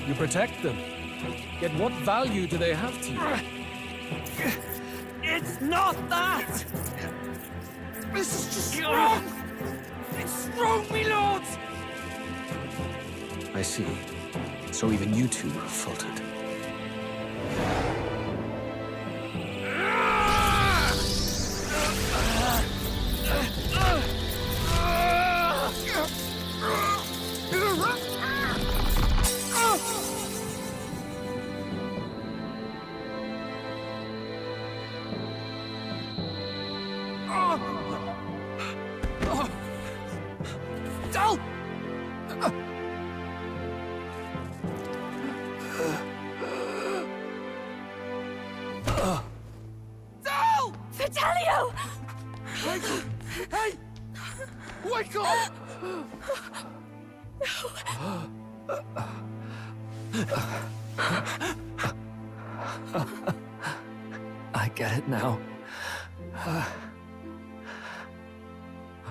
You protect them. Yet what value do they have to you? It's not that! This is just wrong! It's wrong, me lords! I see. So even you two faltered. Vitelio! Hey! Wake up! I get it now.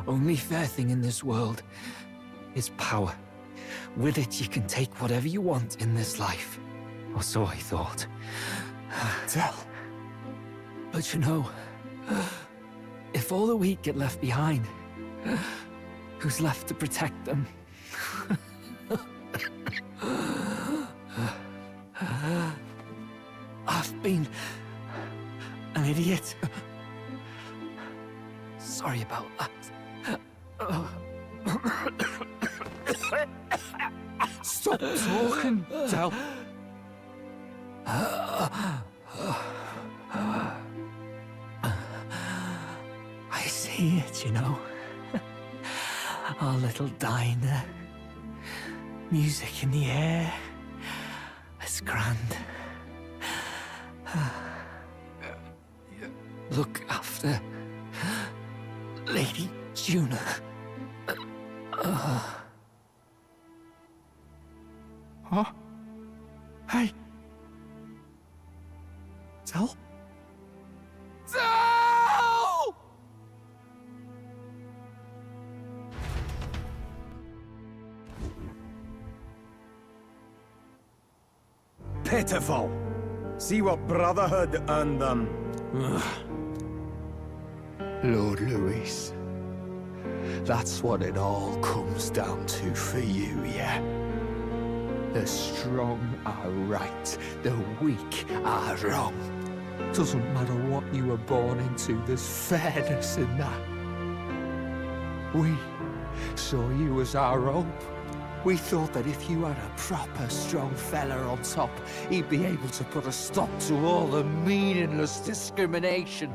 Only fair thing in this world is power. With it, you can take whatever you want in this life. Or so I thought. Tell. But you know, if all the weak get left behind, who's left to protect them? I've been an idiot. Sorry about that. Stop talking, Del. I see it, you know. Our little diner. Music in the air. It's grand. Look after Lady Juna. Huh? Hey. Del? Del! Pitiful. See what Brotherhood earned them. Lord Luis, that's what it all comes down to for you, yeah? The strong are right, the weak are wrong. Doesn't matter what you were born into, there's fairness in that. We saw you as our hope. We thought that if you had a proper strong fella on top, he'd be able to put a stop to all the meaningless discrimination.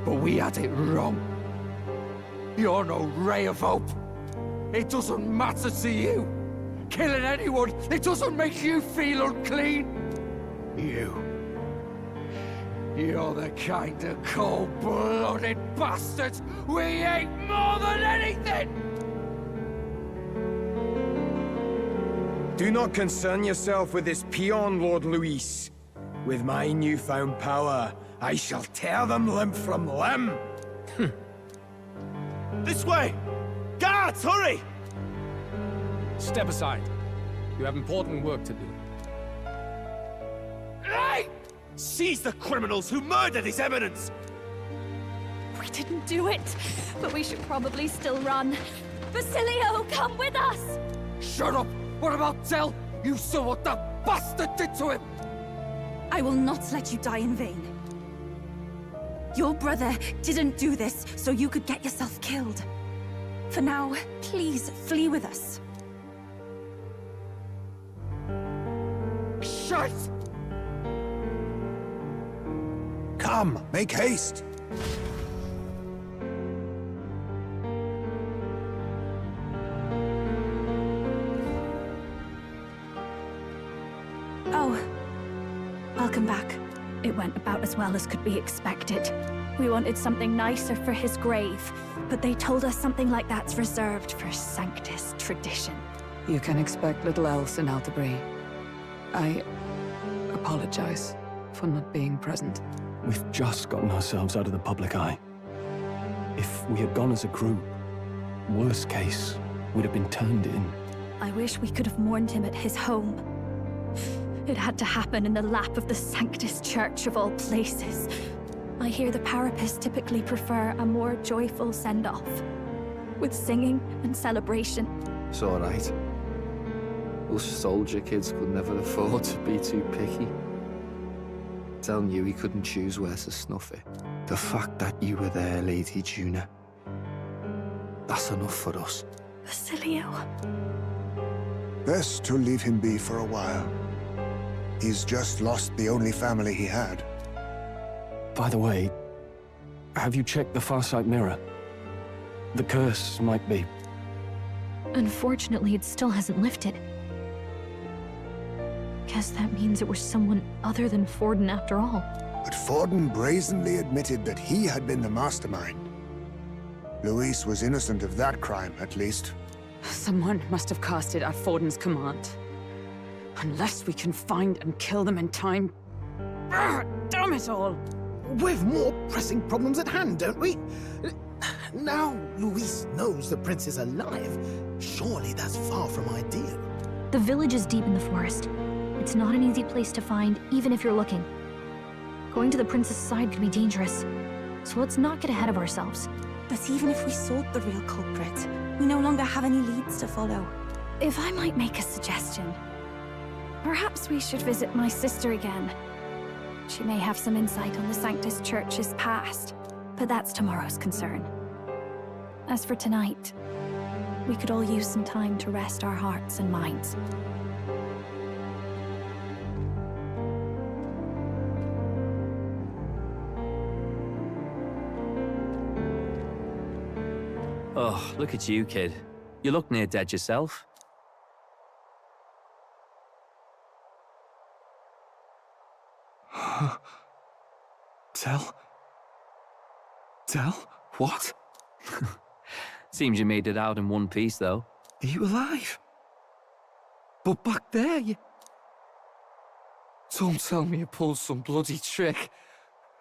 But we had it wrong. You're no ray of hope. It doesn't matter to you. Killing anyone, it doesn't make you feel unclean. You're the kind of cold-blooded bastards we hate more than anything! Do not concern yourself with this peon, Lord Luis. With my newfound power, I shall tear them limb from limb. This way! Guards, hurry! Step aside. You have important work to do. Hey! Seize the criminals who murdered His Eminence! We We didn't do it, but we should probably still run. Basilio, come with us! Shut up! What about Tell? You saw what that bastard did to him! I will not let you die in vain. Your brother didn't do this so you could get yourself killed. For now, please flee with us. Shite! Come, make haste! Oh, welcome back. It went about as well as could be expected. We wanted something nicer for his grave, but they told us something like that's reserved for Sanctus tradition. You can expect little else in Altabri. I apologize for not being present. We've just gotten ourselves out of the public eye. If we had gone as a group, worst case, we'd have been turned in. I wish we could have mourned him at his home. It had to happen in the lap of the Sanctus Church of all places. I hear the Parapists typically prefer a more joyful send-off, with singing and celebration. It's all right. Us soldier kids could never afford to be too picky. Telling you he couldn't choose where to snuff it. The fact that you were there, Lady Juna, that's enough for us. Basilio. Best to leave him be for a while. He's just lost the only family he had. By the way, have you checked the Farsight mirror? The curse might be... Unfortunately, it still hasn't lifted. Guess that means it was someone other than Forden after all. But Forden brazenly admitted that he had been the mastermind. Luis was innocent of that crime, at least. Someone must have cast it at Forden's command. Unless we can find and kill them in time. Damn it all! We've more pressing problems at hand, don't we? Now Luis knows the prince is alive. Surely that's far from ideal. The village is deep in the forest. It's not an easy place to find, even if you're looking. Going to the prince's side could be dangerous. So let's not get ahead of ourselves. But even if we sought the real culprit, we no longer have any leads to follow. If I might make a suggestion, perhaps we should visit my sister again. She may have some insight on the Sanctus Church's past, but that's tomorrow's concern. As for tonight, we could all use some time to rest our hearts and minds. Oh, look at you, kid. You look near dead yourself. Tell? What? Seems you made it out in one piece, though. Are you alive? But back there, you... Don't tell me you pulled some bloody trick.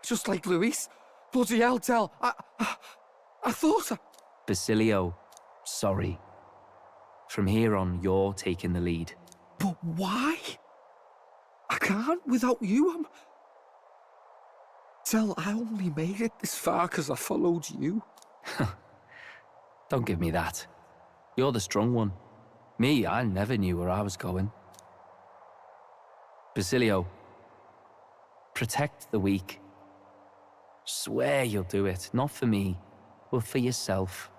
Just like Luis. Bloody hell, Tell. I thought I... Basilio, sorry. From here on, you're taking the lead. But why? I can't without you. Tell, I only made it this far because I followed you. Don't give me that. You're the strong one. Me, I never knew where I was going. Basilio, protect the weak. Swear you'll do it, not for me, but for yourself.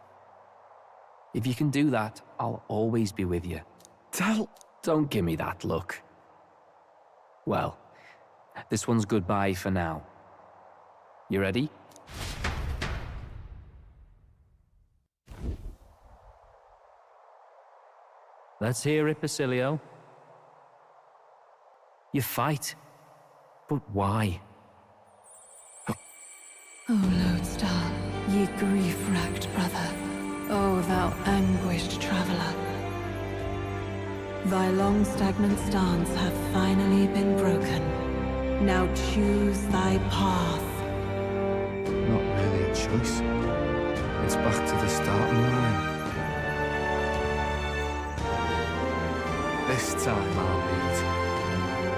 If you can do that, I'll always be with you. Tell... Don't give me that look. Well, this one's goodbye for now. You ready? Let's hear it, Basilio. You fight, but why? O Lodestar, ye grief-racked brother, O thou anguished traveler. Thy long stagnant stance hath finally been broken. Now choose thy path. Not really a choice. It's back to the starting line. This time I'll lead.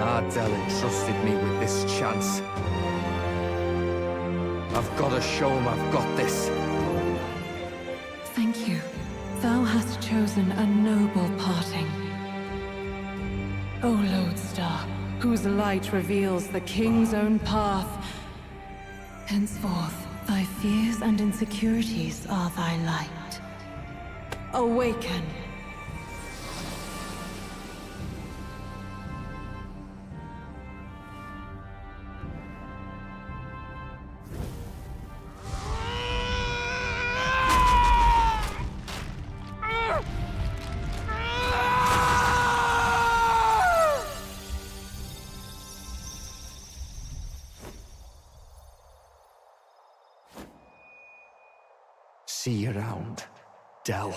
Ardell entrusted me with this chance. I've got to show him I've got this. Thank you. Thou hast chosen a noble parting. O Lodestar, whose light reveals the king's own path. Henceforth, thy fears and insecurities are thy light. Awaken. See you around, Del.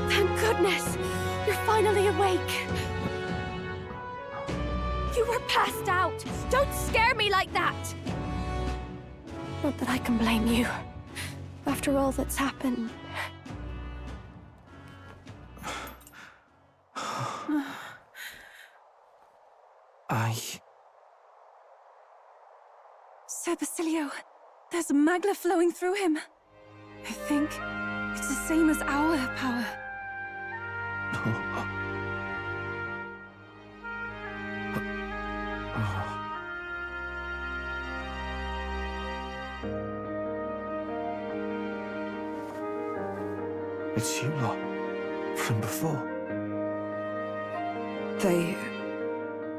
Thank goodness! You're finally awake! You were passed out! Don't scare me like that! Not that I can blame you. After all that's happened. Sir Basilio, there's magla flowing through him. I think it's the same as our power. It's you lot, from before. They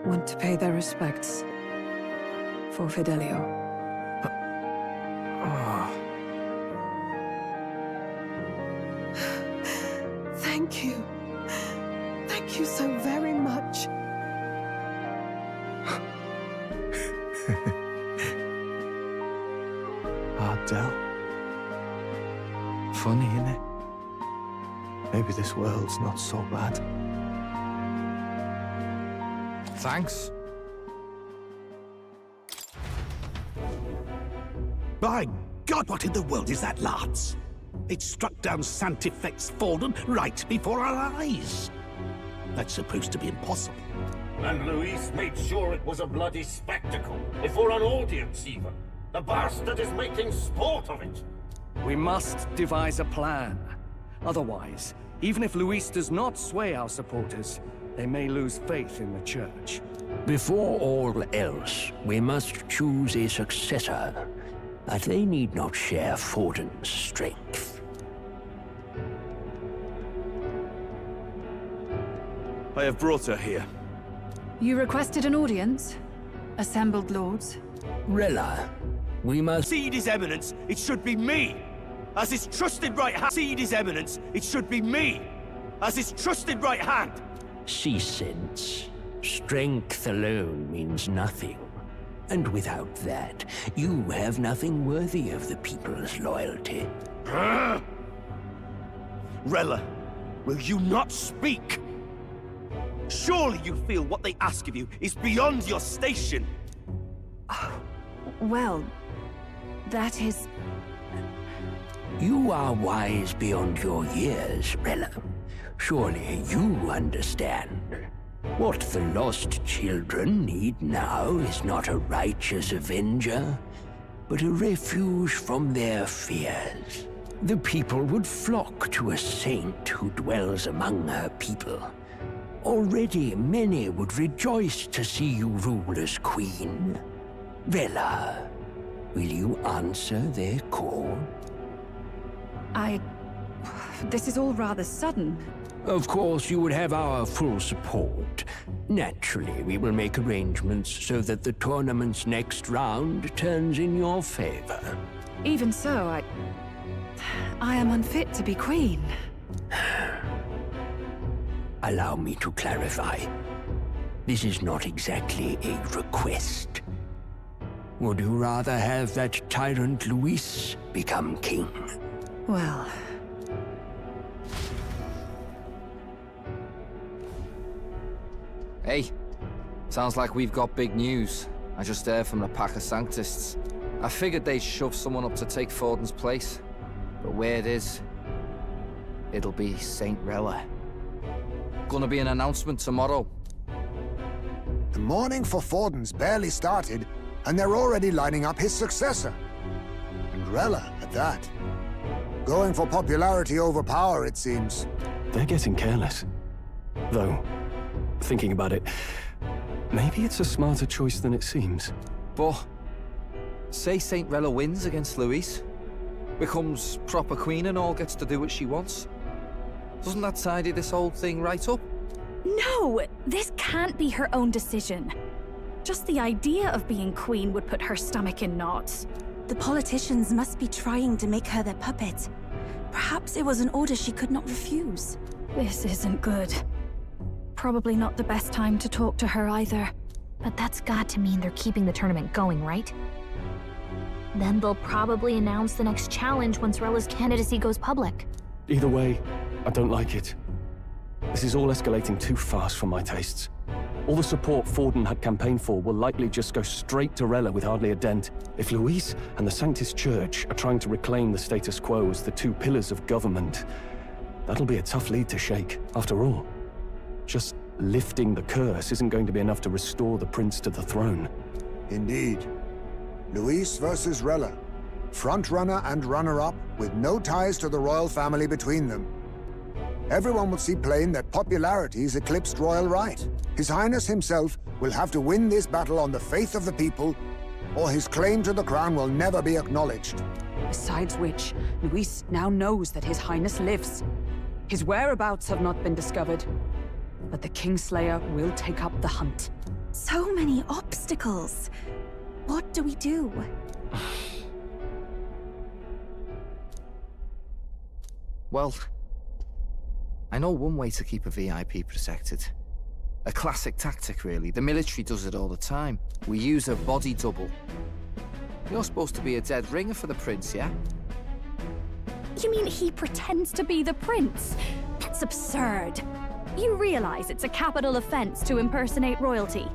want to pay their respects for Fidelio. Thank you. Thank you so very much. Del. Funny, innit? Maybe this world's not so bad. Thanks. By God, what in the world is that, lads? It struck down Santifex Fallen right before our eyes. That's supposed to be impossible. And Luis made sure it was a bloody spectacle, before an audience even. The bastard is making sport of it. We must devise a plan. Otherwise, even if Luis does not sway our supporters, they may lose faith in the Church. Before all else, we must choose a successor. But they need not share Forden's strength. I have brought her here. You requested an audience? Assembled lords? Rella, we must... Seed His Eminence, it should be me! As his trusted right hand... Seed His Eminence, it should be me! As his trusted right hand! See sense. Strength alone means nothing. And without that, you have nothing worthy of the people's loyalty. Rella, will you not speak? Surely you feel what they ask of you is beyond your station. Well, that is... You are wise beyond your years, Rella. Surely you understand. What the lost children need now is not a righteous avenger, but a refuge from their fears. The people would flock to a saint who dwells among her people. Already many would rejoice to see you rule as queen. Rella, will you answer their call? This is all rather sudden. Of course, you would have our full support. Naturally, we will make arrangements so that the tournament's next round turns in your favor. Even so, I am unfit to be queen. Allow me to clarify. This is not exactly a request. Would you rather have that tyrant Luis become king? Well... Hey, sounds like we've got big news. I just heard from the pack of Sanctists. I figured they'd shove someone up to take Forden's place. But where it is, it'll be St. Rella. Gonna be an announcement tomorrow. The mourning for Forden's barely started, and they're already lining up his successor. And Rella, at that. Going for popularity over power, it seems. They're getting careless. Though, thinking about it, maybe it's a smarter choice than it seems. But, say St. Rella wins against Louise, becomes proper queen and all, gets to do what she wants. Doesn't that tidy this whole thing right up? No! This can't be her own decision. Just the idea of being queen would put her stomach in knots. The politicians must be trying to make her their puppet. Perhaps it was an order she could not refuse. This isn't good. Probably not the best time to talk to her either. But that's got to mean they're keeping the tournament going, right? Then they'll probably announce the next challenge once Rella's candidacy goes public. Either way, I don't like it. This is all escalating too fast for my tastes. All the support Forden had campaigned for will likely just go straight to Rella with hardly a dent. If Louise and the Sanctus Church are trying to reclaim the status quo as the two pillars of government, that'll be a tough lead to shake. After all, just lifting the curse isn't going to be enough to restore the prince to the throne. Indeed. Louise versus Rella. Front-runner and runner-up, with no ties to the royal family between them. Everyone will see plain that popularity's eclipsed royal right. His Highness himself will have to win this battle on the faith of the people, or his claim to the crown will never be acknowledged. Besides which, Luis now knows that His Highness lives. His whereabouts have not been discovered, but the Kingslayer will take up the hunt. So many obstacles. What do we do? Well, I know one way to keep a VIP protected. A classic tactic, really. The military does it all the time. We use a body double. You're supposed to be a dead ringer for the prince, yeah? You mean he pretends to be the prince? That's absurd. You realize it's a capital offense to impersonate royalty?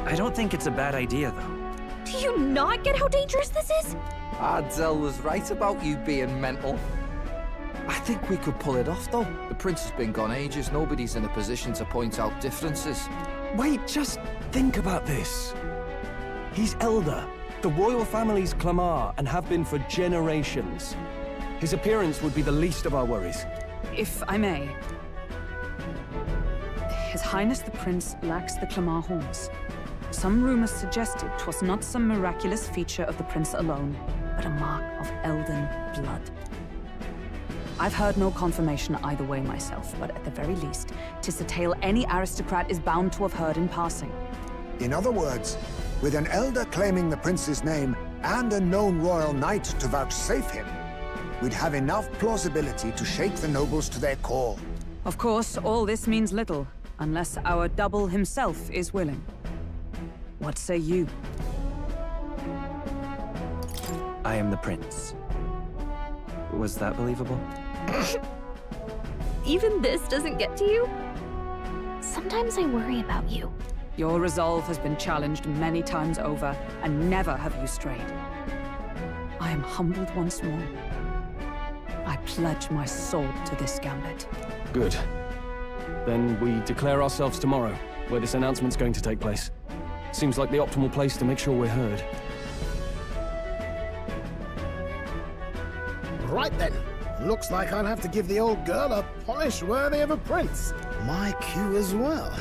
I don't think it's a bad idea, though. Do you not get how dangerous this is? Ardell was right about you being mental. I think we could pull it off, though. The prince has been gone ages. Nobody's in a position to point out differences. Wait, just think about this. He's elder. The royal family's Clamar, and have been for generations. His appearance would be the least of our worries. If I may. His Highness the Prince lacks the Clamar horns. Some rumors suggested 'twas not some miraculous feature of the prince alone, but a mark of Elden blood. I've heard no confirmation either way myself, but at the very least, 'tis a tale any aristocrat is bound to have heard in passing. In other words, with an elder claiming the prince's name and a known royal knight to vouchsafe him, we'd have enough plausibility to shake the nobles to their core. Of course, all this means little, unless our double himself is willing. What say you? I am the prince. Was that believable? Even this doesn't get to you? Sometimes I worry about you. Your resolve has been challenged many times over, and never have you strayed. I am humbled once more. I pledge my sword to this gambit. Good. Then we declare ourselves tomorrow, where this announcement's going to take place. Seems like the optimal place to make sure we're heard. Right then. Looks like I'll have to give the old girl a polish worthy of a prince. My cue as well.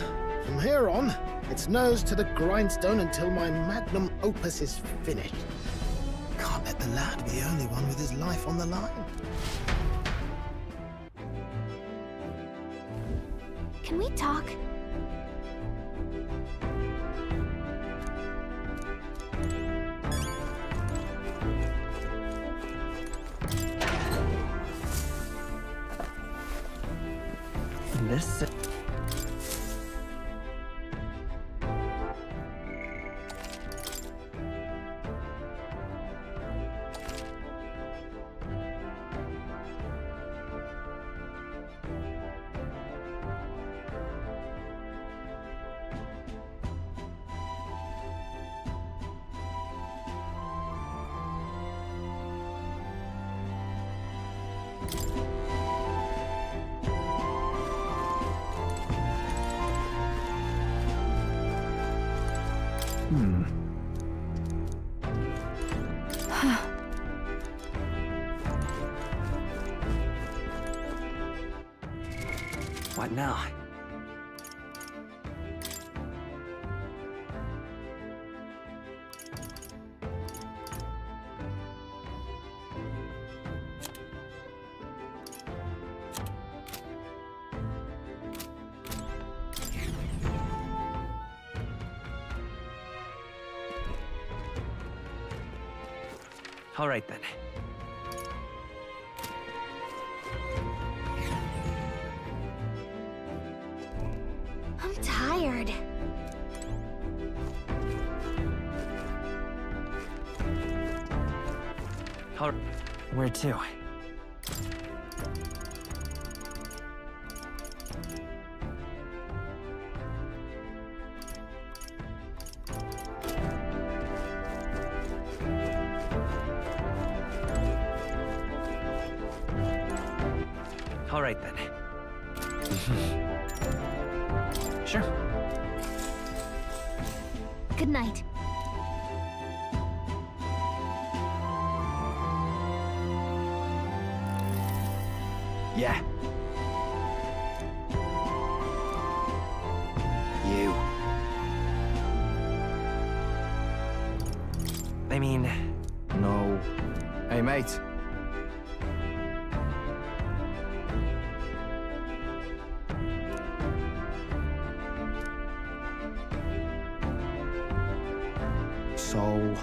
From here on, it's nose to the grindstone until my magnum opus is finished. Can't let the lad be the only one with his life on the line. Can we talk? This... What now? All right then. I'm tired. Where to? All right then. Sure. Good night. Yeah. You. I mean... No. Hey, mate. So...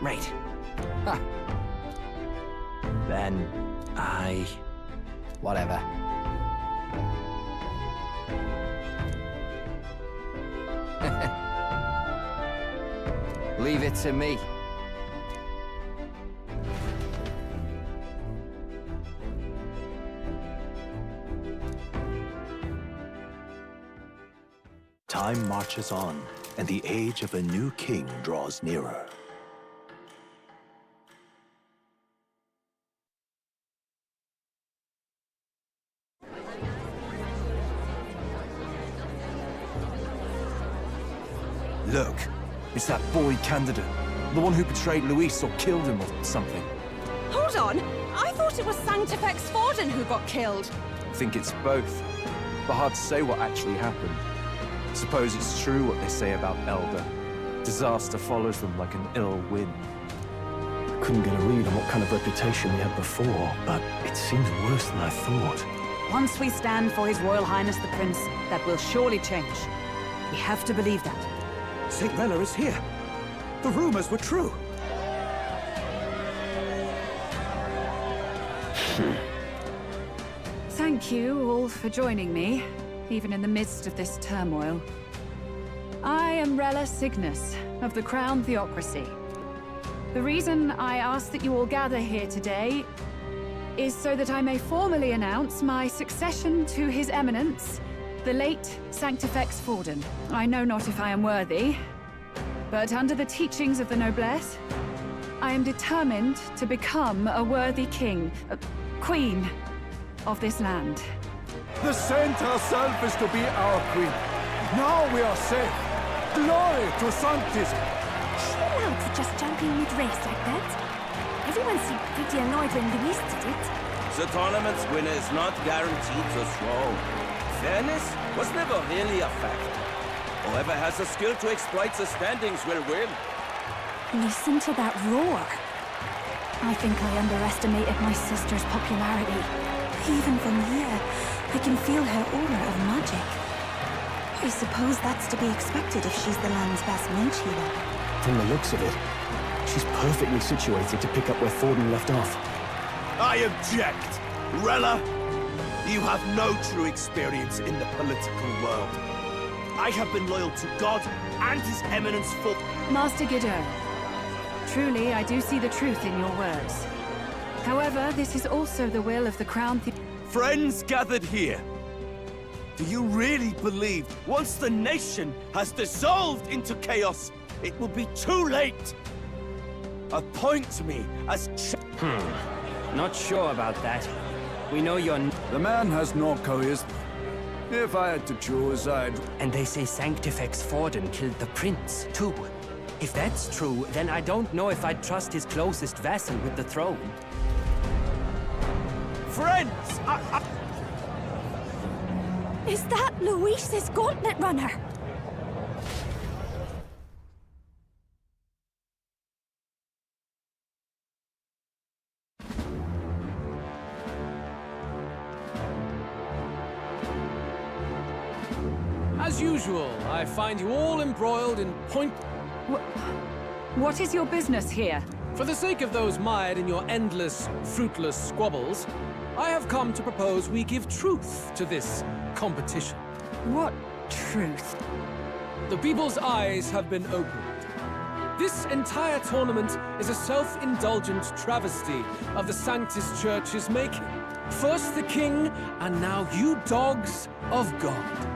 Right. Ha. Then... Whatever. Leave it to me. Time marches on, and the age of a new king draws nearer. Look, it's that boy candidate. The one who betrayed Luis or killed him or something. Hold on! I thought it was Sanctifex Forden who got killed. I think it's both. But hard to say what actually happened. Suppose it's true what they say about Elder. Disaster follows them like an ill wind. I couldn't get a read on what kind of reputation we had before, but it seems worse than I thought. Once we stand for His Royal Highness the Prince, that will surely change. We have to believe that. St. Rella is here. The rumors were true. Thank you all for joining me, even in the midst of this turmoil. I am Rella Cygnus, of the Crown Theocracy. The reason I ask that you all gather here today is so that I may formally announce my succession to His Eminence, the late Sanctifex Forden. I know not if I am worthy, but under the teachings of the noblesse, I am determined to become a worthy king, queen of this land. The saint herself is to be our queen. Now we are safe. Glory to Sanctis. She allowed for just jumping mid-race like that? Everyone seemed pretty annoyed when Luis did it. The tournament's winner is not guaranteed the throne. Fairness was never really a factor. Whoever has the skill to exploit the standings will win. Listen to that roar. I think I underestimated my sister's popularity. Even from here, I can feel her aura of magic. I suppose that's to be expected if she's the land's best mage healer. From the looks of it, she's perfectly situated to pick up where Forden left off. I object! Rella, you have no true experience in the political world. I have been loyal to God and His Eminence for... Master Guido, truly I do see the truth in your words. However, this is also the will of the Crown Friends gathered here, do you really believe once the nation has dissolved into chaos, it will be too late! Appoint me as Not sure about that. We know you're... The man has no charisma. If I had to choose, I'd... And they say Sanctifex Forden killed the prince, too. If that's true, then I don't know if I'd trust his closest vassal with the throne. Friends! Is that Luis's gauntlet runner? As usual, I find you all embroiled in What is your business here? For the sake of those mired in your endless, fruitless squabbles, I have come to propose we give truth to this competition. What truth? The people's eyes have been opened. This entire tournament is a self-indulgent travesty of the Sanctus Church's making. First the king, and now you dogs of God.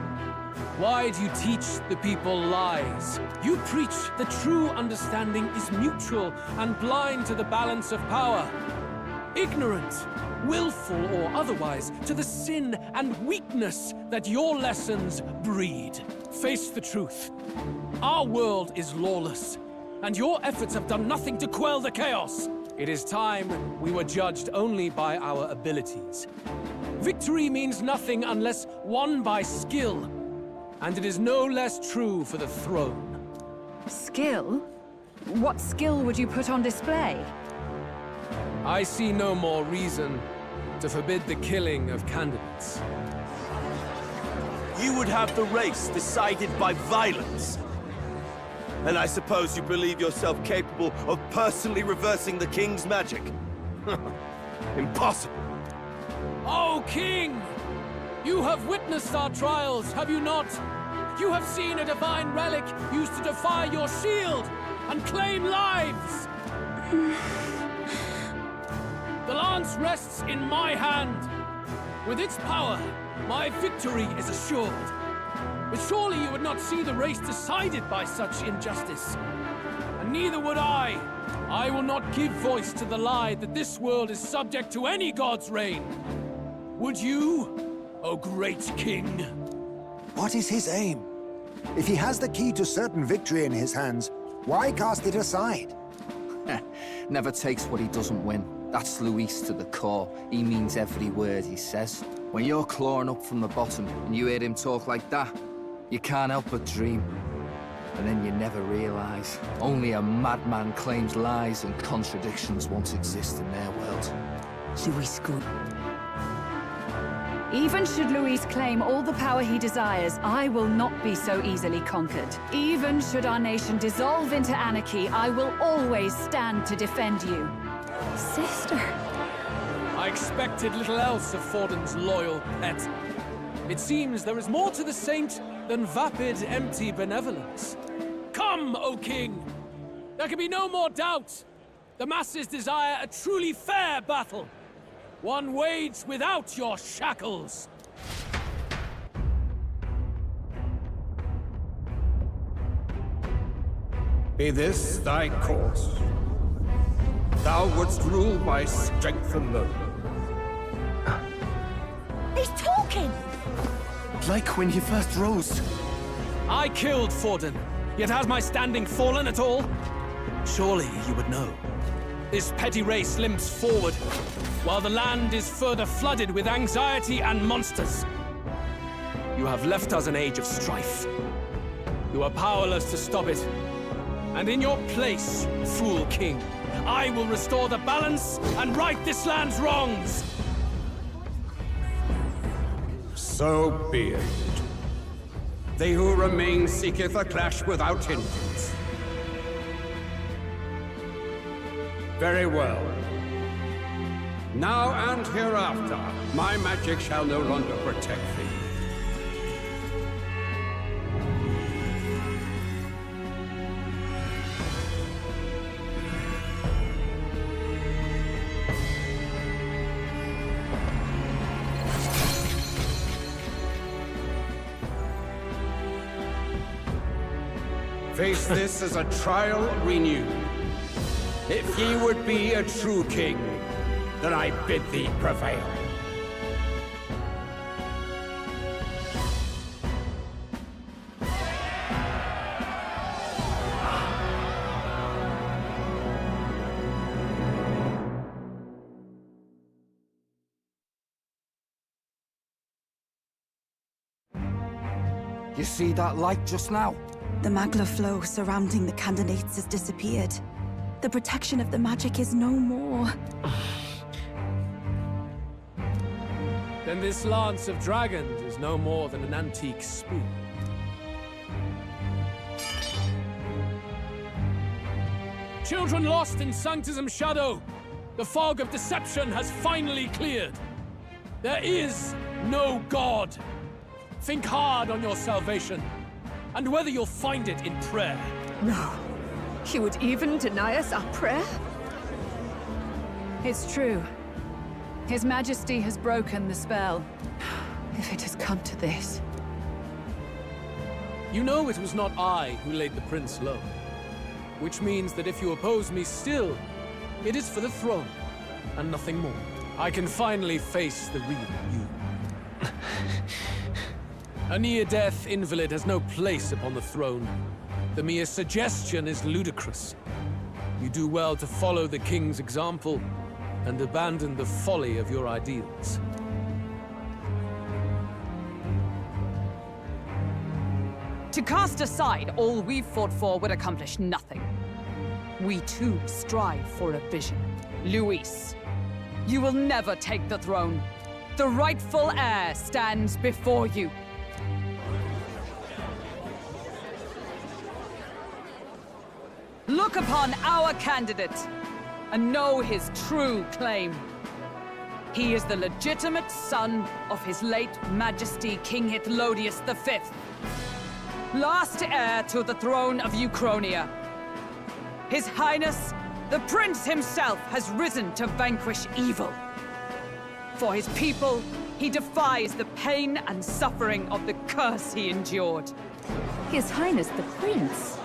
Why do you teach the people lies? You preach that true understanding is mutual and blind to the balance of power. Ignorant, willful or otherwise, to the sin and weakness that your lessons breed. Face the truth. Our world is lawless, and your efforts have done nothing to quell the chaos. It is time we were judged only by our abilities. Victory means nothing unless won by skill. And it is no less true for the throne. Skill? What skill would you put on display? I see no more reason to forbid the killing of candidates. You would have the race decided by violence. And I suppose you believe yourself capable of personally reversing the king's magic? Impossible. Oh, king! You have witnessed our trials, have you not? You have seen a divine relic used to defy your shield and claim lives! The lance rests in my hand. With its power, my victory is assured. But surely you would not see the race decided by such injustice. And neither would I. I will not give voice to the lie that this world is subject to any god's reign. Would you? O great king. What is his aim? If he has the key to certain victory in his hands, why cast it aside? Never takes what he doesn't win. That's Luis to the core. He means every word he says. When you're clawing up from the bottom and you hear him talk like that, you can't help but dream. And then you never realize. Only a madman claims lies and contradictions won't exist in their world. Luis good. Even should Luis claim all the power he desires, I will not be so easily conquered. Even should our nation dissolve into anarchy, I will always stand to defend you. Sister. I expected little else of Forden's loyal pet. It seems there is more to the saint than vapid, empty benevolence. Come, O king! There can be no more doubt. The masses desire a truly fair battle. One waged without your shackles. Be this thy course. Thou wouldst rule by strength alone. He's talking! Like when he first rose. I killed Forden, yet has my standing fallen at all? Surely you would know. This petty race limps forward, while the land is further flooded with anxiety and monsters. You have left us an age of strife. You are powerless to stop it. And in your place, fool king, I will restore the balance and right this land's wrongs! So be it. They who remain seeketh a clash without hindrance. Very well. Now and hereafter, my magic shall no longer protect thee. Face this as a trial renewed. If ye would be a true king, then I bid thee prevail. You see that light just now? The magla flow surrounding the candidates has disappeared. The protection of the magic is no more. Then this lance of dragons is no more than an antique spoon. Children lost in Sanctism's shadow, the fog of deception has finally cleared. There is no God. Think hard on your salvation, and whether you'll find it in prayer. No. He would even deny us our prayer? It's true. His Majesty has broken the spell. If it has come to this... You know it was not I who laid the prince low. Which means that if you oppose me still, it is for the throne, and nothing more. I can finally face the real you. A near-death invalid has no place upon the throne. The mere suggestion is ludicrous. You do well to follow the king's example and abandon the folly of your ideals. To cast aside all we've fought for would accomplish nothing. We too strive for a vision. Luis, you will never take the throne. The rightful heir stands before you. Look upon our candidate and know his true claim. He is the legitimate son of his late Majesty King Hithlodius V, last heir to the throne of Uchronia. His Highness, the Prince himself, has risen to vanquish evil. For his people, he defies the pain and suffering of the curse he endured. His Highness the Prince?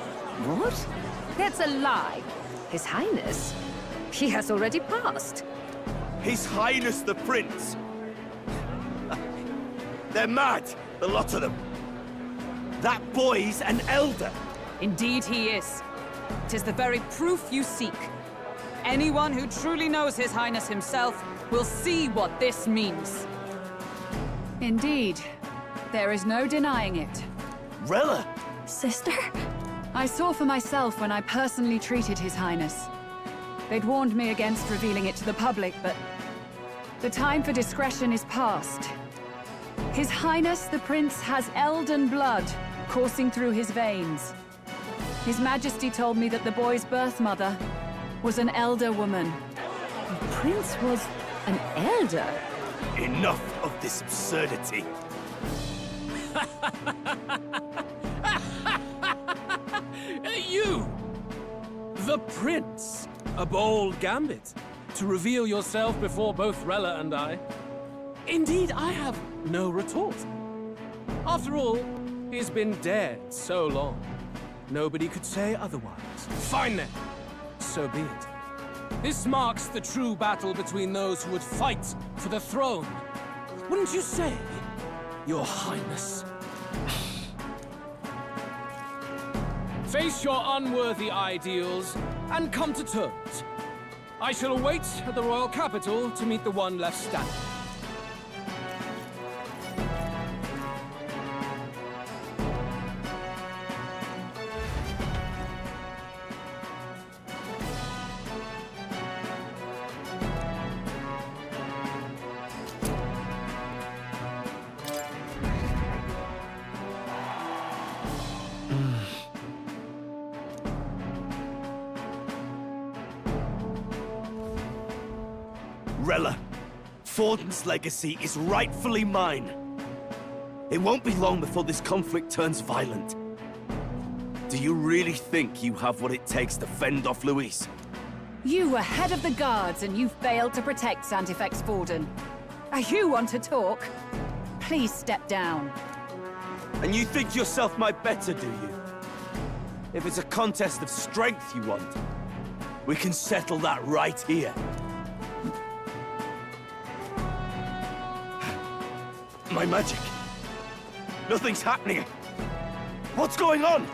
What? That's a lie. His Highness? He has already passed. His Highness the Prince! They're mad, the lot of them. That boy's an elder. Indeed he is. 'Tis the very proof you seek. Anyone who truly knows His Highness himself will see what this means. Indeed. There is no denying it. Rella! Sister? I saw for myself when I personally treated His Highness. They'd warned me against revealing it to the public, but the time for discretion is past. His Highness the Prince has Elden blood coursing through his veins. His Majesty told me that the boy's birth mother was an elder woman. The Prince was an elder? Enough of this absurdity. You! The Prince! A bold gambit. To reveal yourself before both Rella and I. Indeed, I have no retort. After all, he's been dead so long. Nobody could say otherwise. Fine then. So be it. This marks the true battle between those who would fight for the throne. Wouldn't you say, Your Highness? Face your unworthy ideals and come to terms. I shall await at the royal capital to meet the one left standing. Rella, Forden's legacy is rightfully mine. It won't be long before this conflict turns violent. Do you really think you have what it takes to fend off Luis? You were head of the guards and you failed to protect Santifex Forden. You want to talk? Please step down. And you think yourself my better, do you? If it's a contest of strength you want, we can settle that right here. My magic. Nothing's happening. What's going on?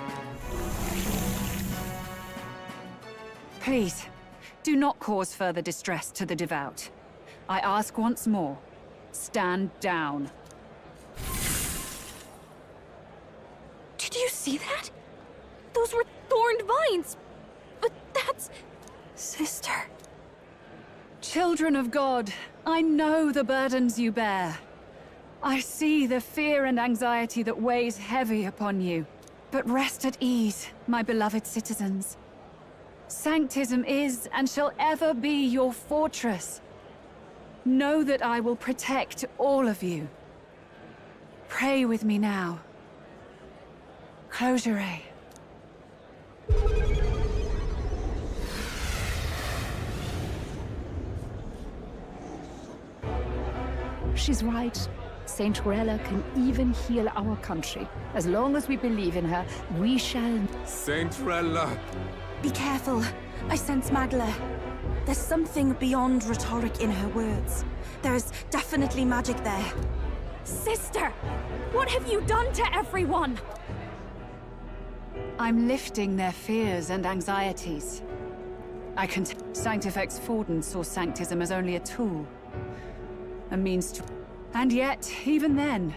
Please, do not cause further distress to the devout. I ask once more, stand down. Did you see that? Those were thorned vines. But that's... Sister. Children of God, I know the burdens you bear. I see the fear and anxiety that weighs heavy upon you. But rest at ease, my beloved citizens. Sanctism is and shall ever be your fortress. Know that I will protect all of you. Pray with me now. Close your eyes. She's right. Saint Rella can even heal our country. As long as we believe in her, we shall... Saint Rella! Be careful. I sense Magla. There's something beyond rhetoric in her words. There is definitely magic there. Sister! What have you done to everyone? I'm lifting their fears and anxieties. I can... Sanctifex Forden saw Sanctism as only a tool. A means to... And yet, even then,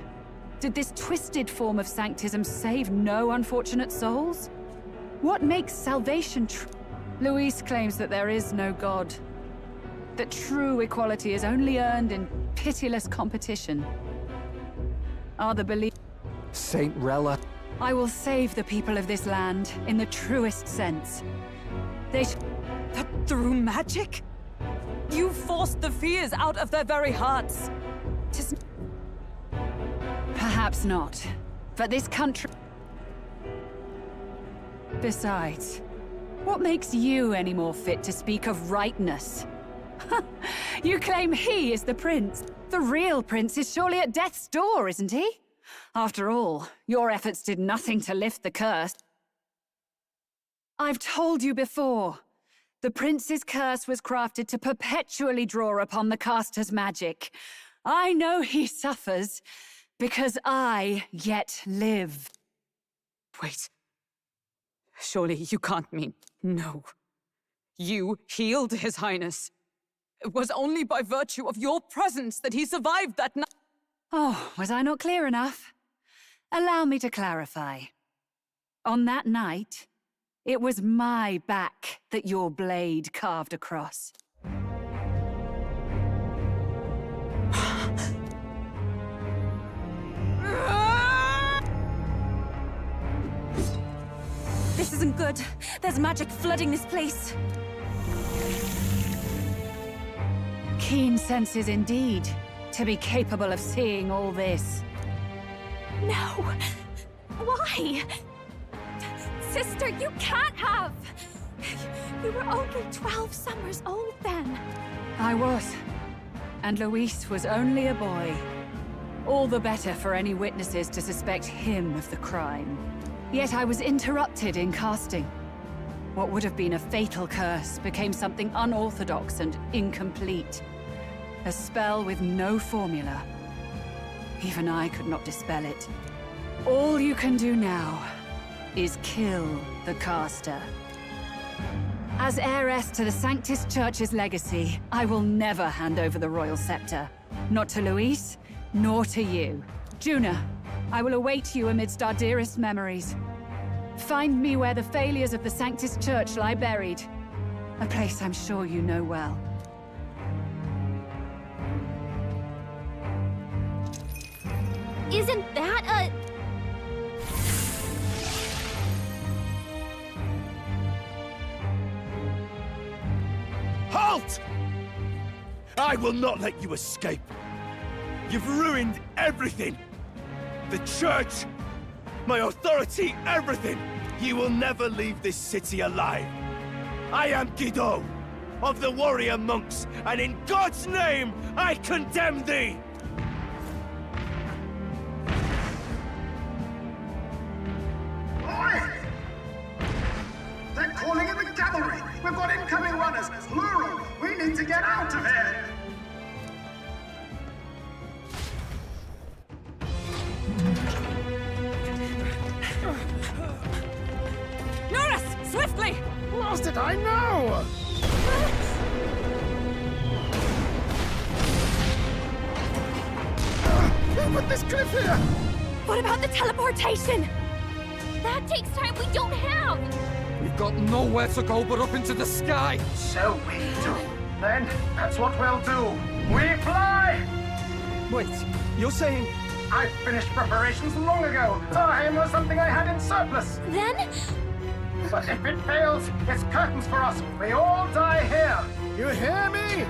did this twisted form of Sanctism save no unfortunate souls? What makes salvation true? Luis claims that there is no God. That true equality is only earned in pitiless competition. Are the belief... Saint Rella... I will save the people of this land in the truest sense. They But through magic? You forced the fears out of their very hearts. Perhaps not. But this country... Besides, what makes you any more fit to speak of rightness? You claim he is the prince. The real prince is surely at death's door, isn't he? After all, your efforts did nothing to lift the curse. I've told you before. The prince's curse was crafted to perpetually draw upon the caster's magic. I know he suffers, because I yet live. Wait. Surely you can't mean... No. You healed His Highness. It was only by virtue of your presence that he survived that night. Oh, was I not clear enough? Allow me to clarify. On that night, it was my back that your blade carved across. This isn't good. There's magic flooding this place. Keen senses indeed, to be capable of seeing all this. No! Why? Sister, you can't have! You were only 12 summers old then. I was. And Luis was only a boy. All the better for any witnesses to suspect him of the crime. Yet I was interrupted in casting. What would have been a fatal curse became something unorthodox and incomplete. A spell with no formula. Even I could not dispel it. All you can do now is kill the caster. As heiress to the Sanctis Church's legacy, I will never hand over the royal scepter. Not to Luis, nor to you. Juna, I will await you amidst our dearest memories. Find me where the failures of the Sanctis Church lie buried. A place I'm sure you know well. Isn't that a... Halt! I will not let you escape. You've ruined everything. The church, my authority, everything. You will never leave this city alive. I am Guido, of the warrior monks, and in God's name, I condemn thee! one is Luru. We need to get out of here. Norris, swiftly! Lost it, I know! Who put this cliff here? What about the teleportation? That takes time we don't have! We've got nowhere to go but up into the sky. So we do. Then, that's what we'll do. We fly! Wait, you're saying... I finished preparations long ago. Time was something I had in surplus. Then? But if it fails, it's curtains for us. We all die here. You hear me?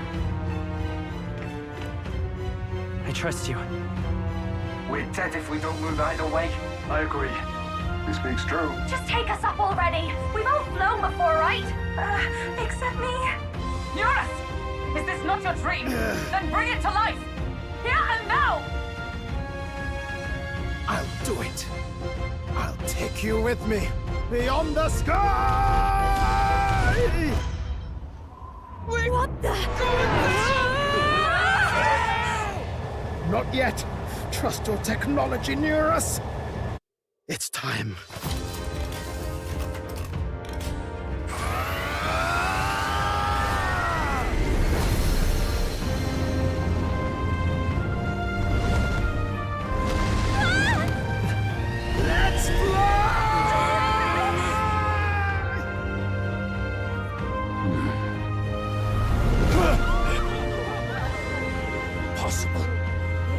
I trust you. We're dead if we don't move either way. I agree. This speaks true. Just take us up already! We've all flown before, right? Except me. Norris! Is this not your dream? Then bring it to life! Here and now! I'll do it. I'll take you with me. Beyond the sky! What the? Not yet. Trust your technology near us. It's time. Let's fly! Possible.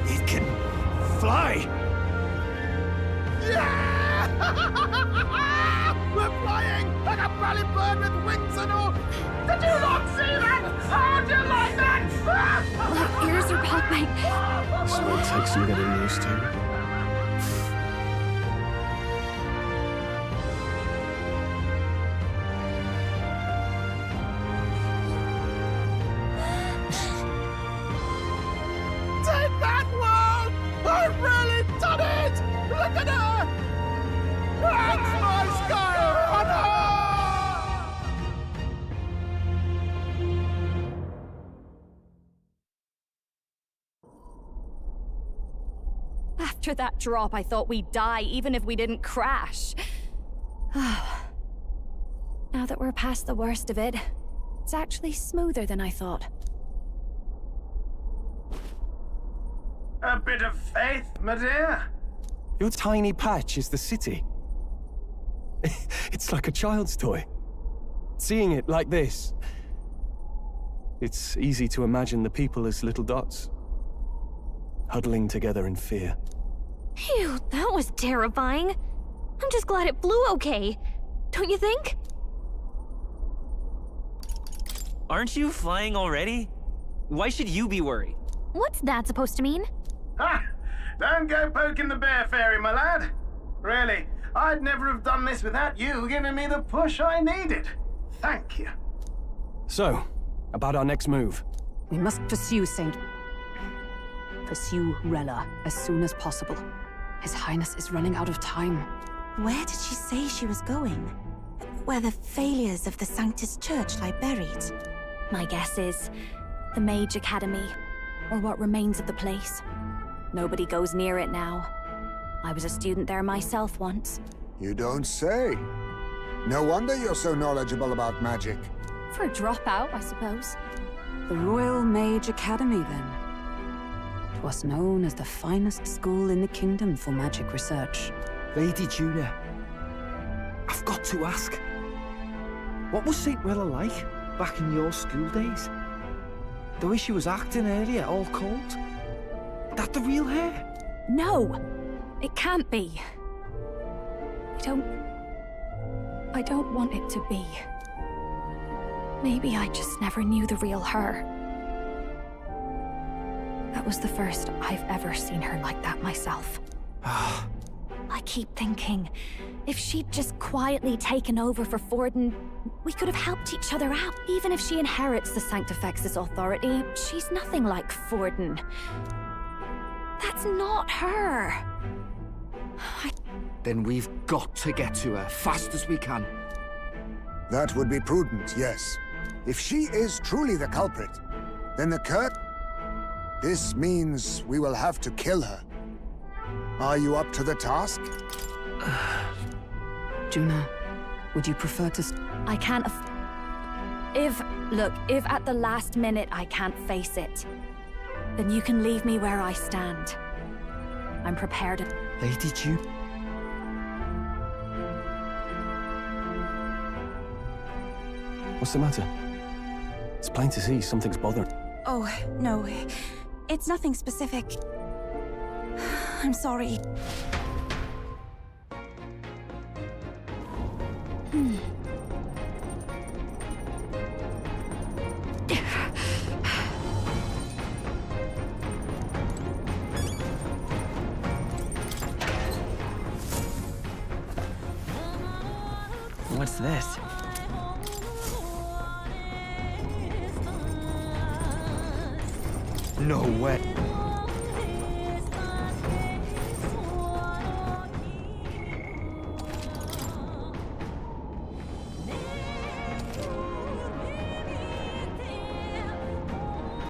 It can fly! Yeah! We're flying like a bally bird with wings and all! Did you not see that? How'd you like that? My ears are popping. This might take some getting used to. Take that, world! I've really done it! Look at her! That's my sky runner! After that drop, I thought we'd die even if we didn't crash. Now that we're past the worst of it, it's actually smoother than I thought. A bit of faith, my dear. Your tiny patch is the city. It's like a child's toy. Seeing it like this, it's easy to imagine the people as little dots, huddling together in fear. Phew, that was terrifying. I'm just glad it flew okay. Don't you think? Aren't you flying already? Why should you be worried? What's that supposed to mean? Ha! Don't go poking the bear fairy, my lad. Really, I'd never have done this without you giving me the push I needed. Thank you. So, about our next move. We must pursue Rella as soon as possible. His Highness is running out of time. Where did she say she was going? Where the failures of the Sanctus Church lie buried? My guess is the Mage Academy, or what remains of the place. Nobody goes near it now. I was a student there myself once. You don't say. No wonder you're so knowledgeable about magic. For a dropout, I suppose. The Royal Mage Academy, then. It was known as the finest school in the kingdom for magic research. Lady Juna, I've got to ask. What was St. Rella like back in your school days? The way she was acting earlier, all cold? That the real hair? No! It can't be. I don't want it to be. Maybe I just never knew the real her. That was the first I've ever seen her like that myself. I keep thinking, if she'd just quietly taken over for Forden, we could have helped each other out. Even if she inherits the Sanctifex's authority, she's nothing like Forden. That's not her. Then we've got to get to her fast as we can. That would be prudent, yes. If she is truly the culprit, then the curse... This means we will have to kill her. Are you up to the task? Juna, would you prefer to... I can't Look, if at the last minute I can't face it, then you can leave me where I stand. I'm prepared to... Lady Ju... What's the matter? It's plain to see something's bothering. Oh, no. It's nothing specific. I'm sorry. What's this? No way.